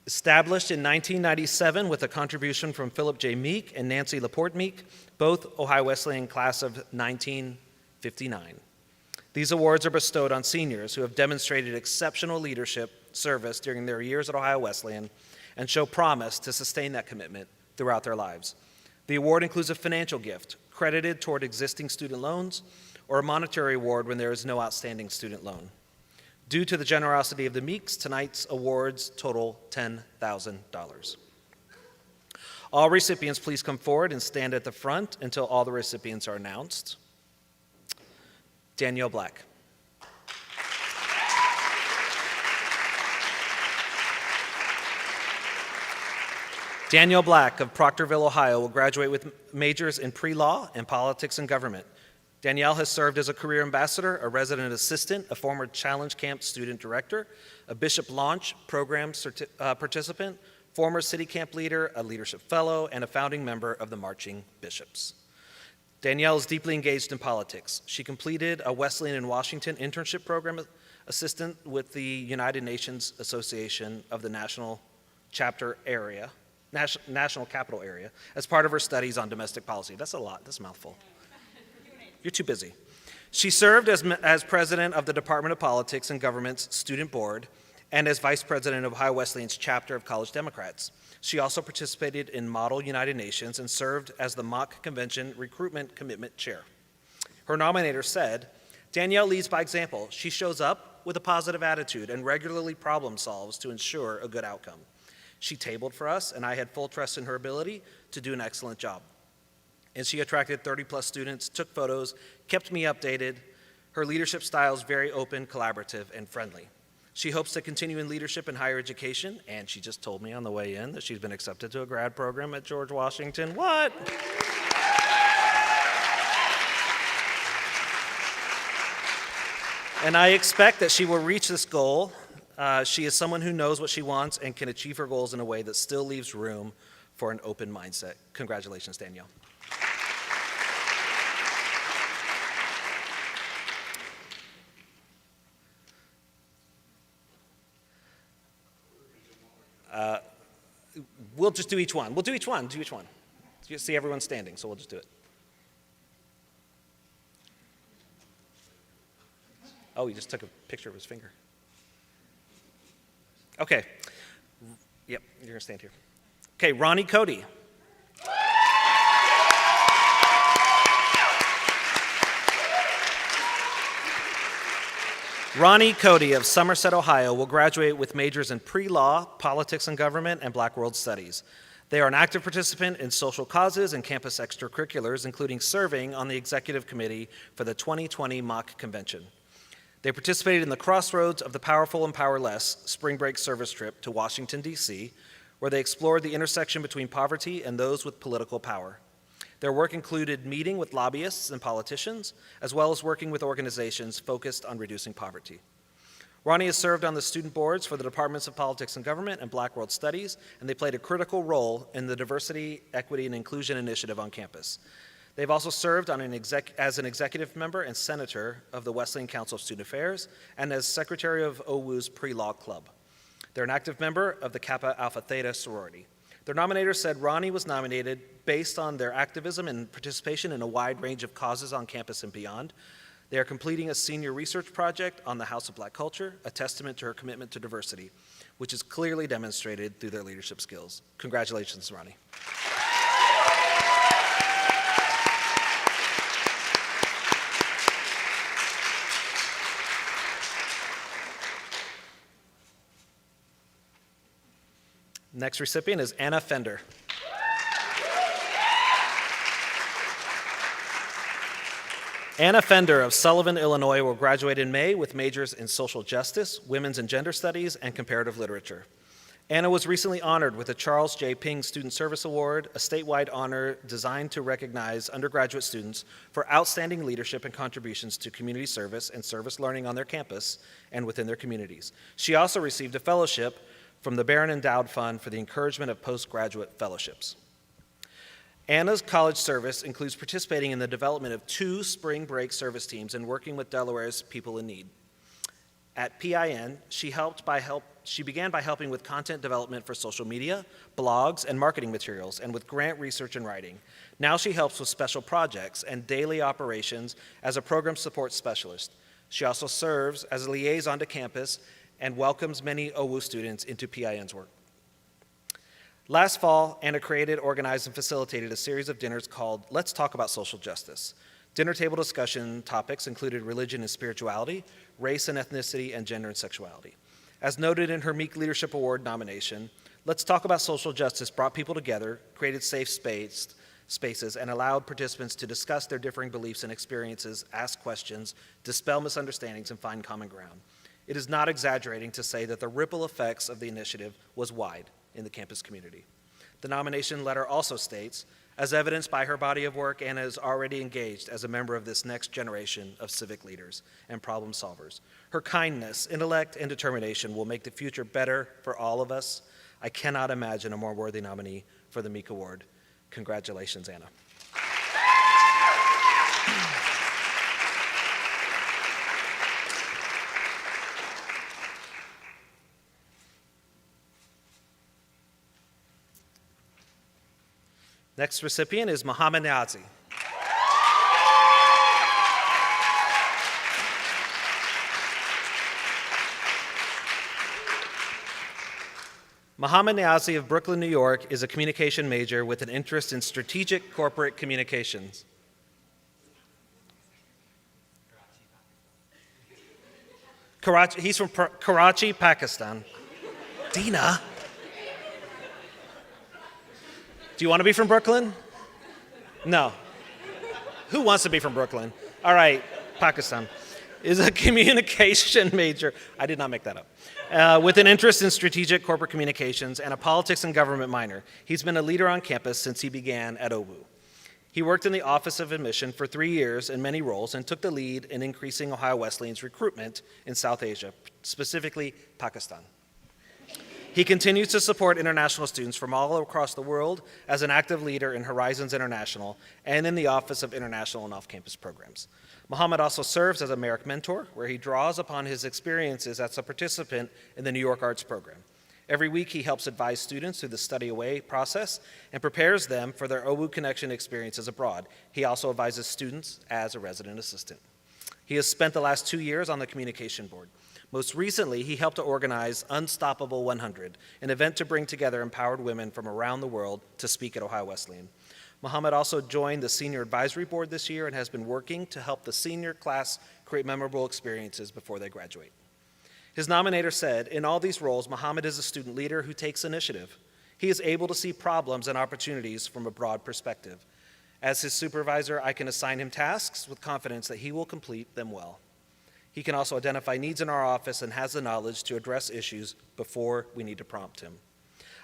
Speaker 2: Established in 1997 with a contribution from Philip J. Meek and Nancy LaPorte Meek, both Ohio Wesleyan class of 1959. These awards are bestowed on seniors who have demonstrated exceptional leadership service during their years at Ohio Wesleyan and show promise to sustain that commitment throughout their lives. The award includes a financial gift credited toward existing student loans or a monetary award when there is no outstanding student loan. Due to the generosity of the Meeks, tonight's awards total $10,000. All recipients, please come forward and stand at the front until all the recipients are announced. Danielle Black. Danielle Black of Proctorville, Ohio, will graduate with majors in pre-law and politics and government. Danielle has served as a career ambassador, a resident assistant, a former Challenge Camp student director, a Bishop Launch program participant, former city camp leader, a leadership fellow, and a founding member of the Marching Bishops. Danielle is deeply engaged in politics. She completed a Wesleyan in Washington internship program assistant with the United Nations Association of the National Chapter Area, National Capital Area, as part of her studies on domestic policy. That's a lot, that's a mouthful. You're too busy. She served as president of the Department of Politics and Government's Student Board and as vice president of Ohio Wesleyan's chapter of College Democrats. She also participated in Model United Nations and served as the Mock Convention Recruitment Commitment Chair. Her nominator said, "Danielle leads by example. She shows up with a positive attitude and regularly problem solves to ensure a good outcome. She tabled for us, and I had full trust in her ability to do an excellent job. And she attracted 30-plus students, took photos, kept me updated. Her leadership style is very open, collaborative, and friendly. She hopes to continue in leadership in higher education, and she just told me on the way in that she's been accepted to a grad program at George Washington. What? And I expect that she will reach this goal. She is someone who knows what she wants and can achieve her goals in a way that still leaves room for an open mindset. Congratulations, Danielle." We'll just do each one. We'll do each one. You see everyone standing, so we'll just do it. Oh, he just took a picture of his finger. Okay. Yep, you're going to stand here. Okay, Ronnie Cody. Ronnie Cody of Somerset, Ohio, will graduate with majors in pre-law, politics and government, and Black World Studies. They are an active participant in social causes and campus extracurriculars, including serving on the executive committee for the 2020 Mock Convention. They participated in the Crossroads of the Powerful and Powerless spring break service trip to Washington, D.C., where they explored the intersection between poverty and those with political power. Their work included meeting with lobbyists and politicians, as well as working with organizations focused on reducing poverty. Ronnie has served on the student boards for the Departments of Politics and Government and Black World Studies, and they played a critical role in the Diversity, Equity, and Inclusion Initiative on campus. They've also served on as an executive member and senator of the Wesleyan Council of Student Affairs and as secretary of Owu's pre-law club. They're an active member of the Kappa Alpha Theta sorority. Their nominator said Ronnie was nominated based on their activism and participation in a wide range of causes on campus and beyond. They are completing a senior research project on the House of Black Culture, a testament to her commitment to diversity, which is clearly demonstrated through their leadership skills. Congratulations, Ronnie. Next recipient is Anna Fender. Anna Fender of Sullivan, Illinois will graduate in May with majors in social justice, women's and gender studies, and comparative literature. Anna was recently honored with the Charles J. Ping Student Service Award, a statewide honor designed to recognize undergraduate students for outstanding leadership and contributions to community service and service learning on their campus and within their communities. She also received a fellowship from the Barron Endowed Fund for the encouragement of postgraduate fellowships. Anna's college service includes participating in the development of 2 spring break service teams and working with Delaware's people in need. At PIN, she began by helping with content development for social media, blogs, and marketing materials, and with grant research and writing. Now she helps with special projects and daily operations as a program support specialist. She also serves as a liaison to campus and welcomes many Owu students into PIN's work. Last fall, Anna created, organized, and facilitated a series of dinners called Let's Talk About Social Justice. Dinner table discussion topics included religion and spirituality, race and ethnicity, and gender and sexuality. As noted in her Meek Leadership Award nomination, Let's Talk About Social Justice brought people together, created safe spaces, and allowed participants to discuss their differing beliefs and experiences, ask questions, dispel misunderstandings, and find common ground. It is not exaggerating to say that the ripple effects of the initiative was wide in the campus community. The nomination letter also states, as evidenced by her body of work, Anna is already engaged as a member of this next generation of civic leaders and problem solvers. Her kindness, intellect, and determination will make the future better for all of us. I cannot imagine a more worthy nominee for the Meek Award. Congratulations, Anna. Next recipient is Muhammad Niazi. Muhammad Niazi of Brooklyn, New York is a communication major with an interest in strategic corporate communications. He's from Karachi, Pakistan. Dina. Do you want to be from Brooklyn? No. Who wants to be from Brooklyn? All right, Pakistan. Is a communication major. I did not make that up. With an interest in strategic corporate communications and a politics and government minor. He's been a leader on campus since he began at Owu. He worked in the Office of Admission for 3 years in many roles and took the lead in increasing Ohio Wesleyan's recruitment in South Asia, specifically Pakistan. He continues to support international students from all across the world as an active leader in Horizons International and in the Office of International and Off-Campus Programs. Muhammad also serves as a Merrick Mentor, where he draws upon his experiences as a participant in the New York Arts Program. Every week, he helps advise students through the study away process and prepares them for their Owu Connection experiences abroad. He also advises students as a resident assistant. He has spent the last 2 years on the communication board. Most recently, he helped to organize Unstoppable 100, an event to bring together empowered women from around the world to speak at Ohio Wesleyan. Muhammad also joined the Senior Advisory Board this year and has been working to help the senior class create memorable experiences before they graduate. His nominator said, in all these roles, Muhammad is a student leader who takes initiative. He is able to see problems and opportunities from a broad perspective. As his supervisor, I can assign him tasks with confidence that he will complete them well. He can also identify needs in our office and has the knowledge to address issues before we need to prompt him.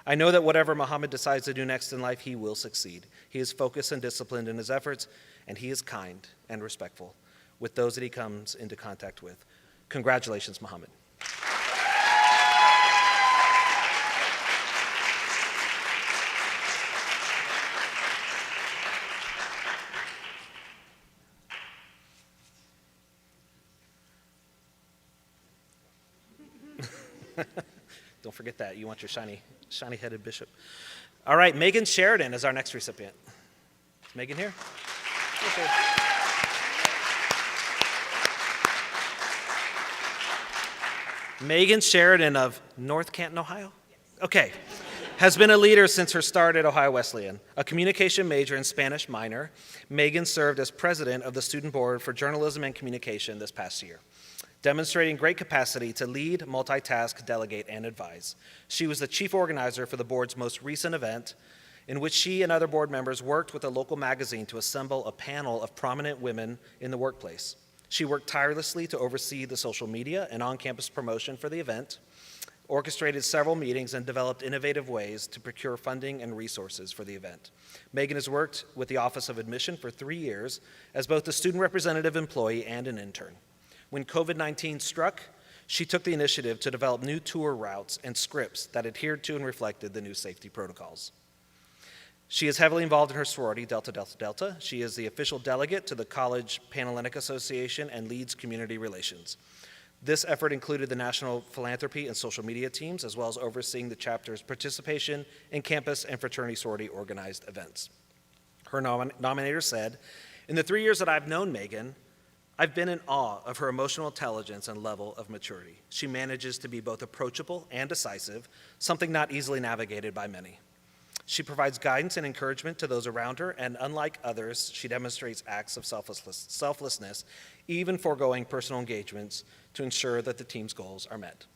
Speaker 2: I know that whatever Muhammad decides to do next in life, he will succeed. He is focused and disciplined in his efforts, and he is kind and respectful with those that he comes into contact with. Congratulations, Muhammad. Don't forget that. You want your shiny-headed bishop. All right, Megan Sheridan is our next recipient. Is Megan here? Okay. Megan Sheridan of North Canton, Ohio? Okay. Has been a leader since her start at Ohio Wesleyan. A communication major and Spanish minor, Megan served as president of the Student Board for Journalism and Communication this past year, demonstrating great capacity to lead, multitask, delegate, and advise. She was the chief organizer for the board's most recent event, in which she and other board members worked with a local magazine to assemble a panel of prominent women in the workplace. She worked tirelessly to oversee the social media and on-campus promotion for the event, orchestrated several meetings, and developed innovative ways to procure funding and resources for the event. Megan has worked with the Office of Admission for 3 years as both a student representative employee and an intern. When COVID-19 struck, she took the initiative to develop new tour routes and scripts that adhered to and reflected the new safety protocols. She is heavily involved in her sorority, Delta Delta Delta. She is the official delegate to the College Panhellenic Association and leads community relations. This effort included the National Philanthropy and Social Media teams, as well as overseeing the chapter's participation in campus and fraternity sorority organized events. Her nominator said, "In the 3 years that I've known Megan, I've been in awe of her emotional intelligence and level of maturity. She manages to be both approachable and decisive, something not easily navigated by many. She provides guidance and encouragement to those around her, and unlike others, she demonstrates acts of selflessness, even foregoing personal engagements to ensure that the team's goals are met.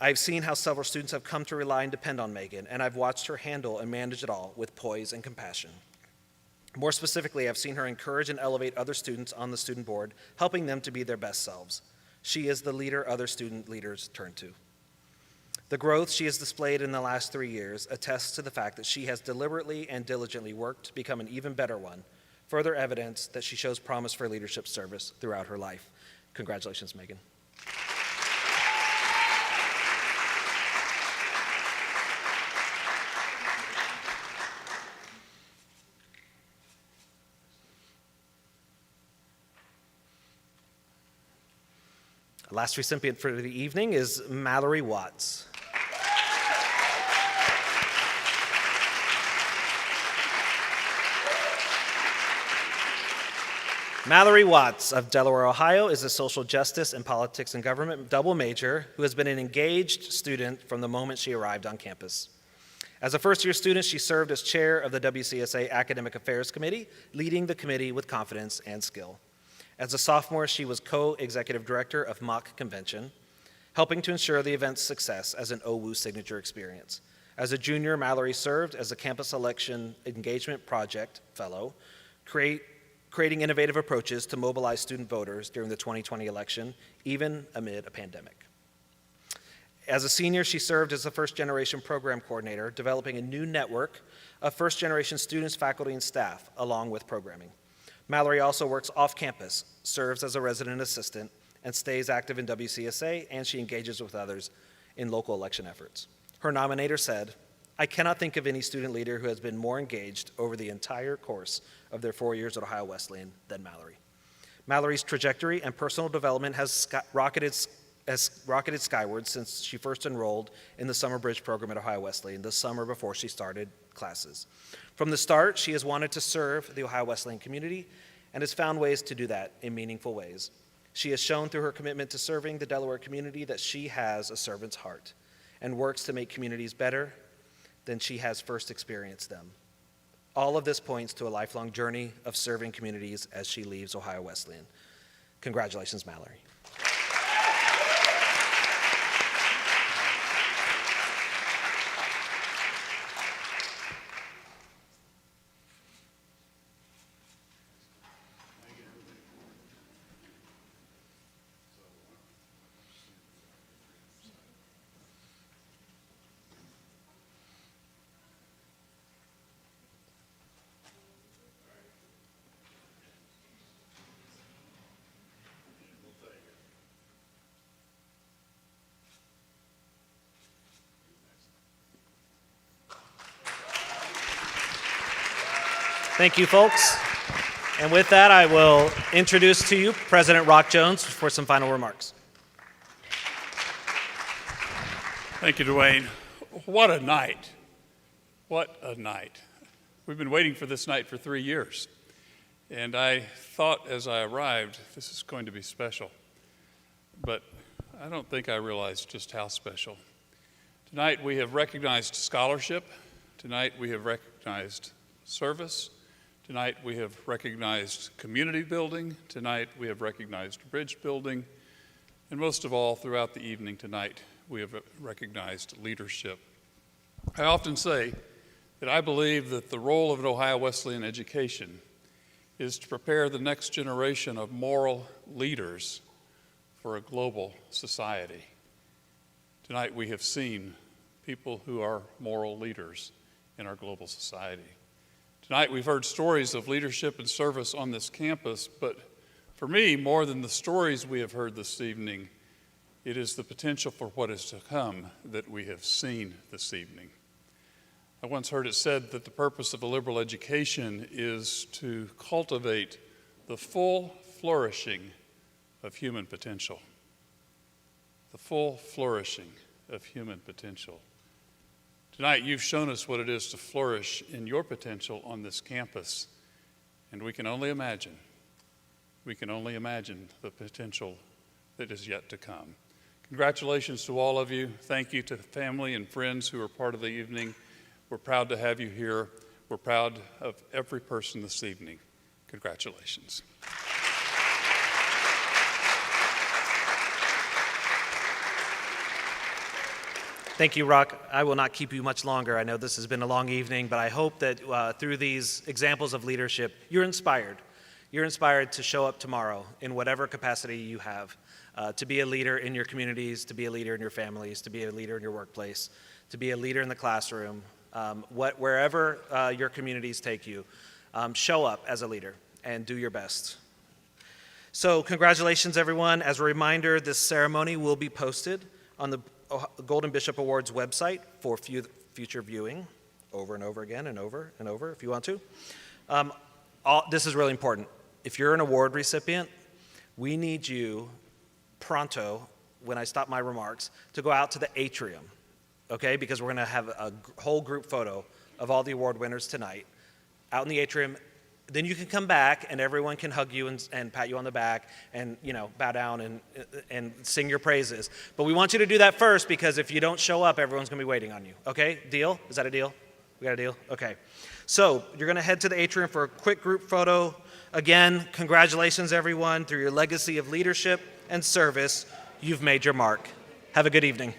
Speaker 2: I've seen how several students have come to rely and depend on Megan, and I've watched her handle and manage it all with poise and compassion. More specifically, I've seen her encourage and elevate other students on the student board, helping them to be their best selves. She is the leader other student leaders turn to. The growth she has displayed in the last 3 years attests to the fact that she has deliberately and diligently worked to become an even better one, further evidence that she shows promise for leadership service throughout her life. Congratulations, Megan." Our last recipient for the evening is Mallory Watts. Mallory Watts of Delaware, Ohio, is a social justice and politics and government double major who has been an engaged student from the moment she arrived on campus. As a first-year student, she served as chair of the Wcsa Academic Affairs Committee, leading the committee with confidence and skill. As a sophomore, she was co-executive director of Mock Convention, helping to ensure the event's success as an Owu signature experience. As a junior, Mallory served as a Campus Election Engagement Project Fellow, creating innovative approaches to mobilize student voters during the 2020 election, even amid a pandemic. As a senior, she served as a first-generation program coordinator, developing a new network of first-generation students, faculty, and staff, along with programming. Mallory also works off-campus, serves as a resident assistant, and stays active in Wcsa, and she engages with others in local election efforts. Her nominator said, "I cannot think of any student leader who has been more engaged over the entire course of their 4 years at Ohio Wesleyan than Mallory." Mallory's trajectory and personal development has rocketed skyward since she first enrolled in the Summer Bridge program at Ohio Wesleyan the summer before she started classes. From the start, she has wanted to serve the Ohio Wesleyan community and has found ways to do that in meaningful ways. She has shown through her commitment to serving the Delaware community that she has a servant's heart and works to make communities better than she has first experienced them. All of this points to a lifelong journey of serving communities as she leaves Ohio Wesleyan. Congratulations, Mallory. Thank you, folks. And with that, I will introduce to you President Rock Jones for some final remarks.
Speaker 9: Thank you, Dwayne. What a night. What a night. We've been waiting for this night for 3 years. And I thought as I arrived, this is going to be special. But I don't think I realized just how special. Tonight we have recognized scholarship. Tonight we have recognized service. Tonight we have recognized community building. Tonight we have recognized bridge building. And most of all, throughout the evening tonight, we have recognized leadership. I often say that I believe that the role of an Ohio Wesleyan education is to prepare the next generation of moral leaders for a global society. Tonight we have seen people who are moral leaders in our global society. Tonight we've heard stories of leadership and service on this campus, but for me, more than the stories we have heard this evening, it is the potential for what is to come that we have seen this evening. I once heard it said that the purpose of a liberal education is to cultivate the full flourishing of human potential. The full flourishing of human potential. Tonight, you've shown us what it is to flourish in your potential on this campus, and we can only imagine the potential that is yet to come. Congratulations to all of you. Thank you to family and friends who are part of the evening. We're proud to have you here. We're proud of every person this evening. Congratulations.
Speaker 2: Thank you, Rock. I will not keep you much longer. I know this has been a long evening, but I hope that through these examples of leadership, you're inspired. You're inspired to show up tomorrow in whatever capacity you have, to be a leader in your communities, to be a leader in your families, to be a leader in your workplace, to be a leader in the classroom, wherever your communities take you. Show up as a leader and do your best. So congratulations, everyone. As a reminder, this ceremony will be posted on the Golden Bishop Awards website for future viewing over and over again and over and over if you want to. This is really important. If you're an award recipient, we need you pronto, when I stop my remarks, to go out to the atrium, okay? Because we're gonna have a whole group photo of all the award winners tonight out in the atrium. Then you can come back and everyone can hug you and pat you on the back and, you know, bow down and sing your praises. But we want you to do that first, because if you don't show up, everyone's gonna be waiting on you, okay? Deal? Is that a deal? We got a deal? Okay. So you're gonna head to the atrium for a quick group photo. Again, congratulations everyone. Through your legacy of leadership and service, you've made your mark. Have a good evening.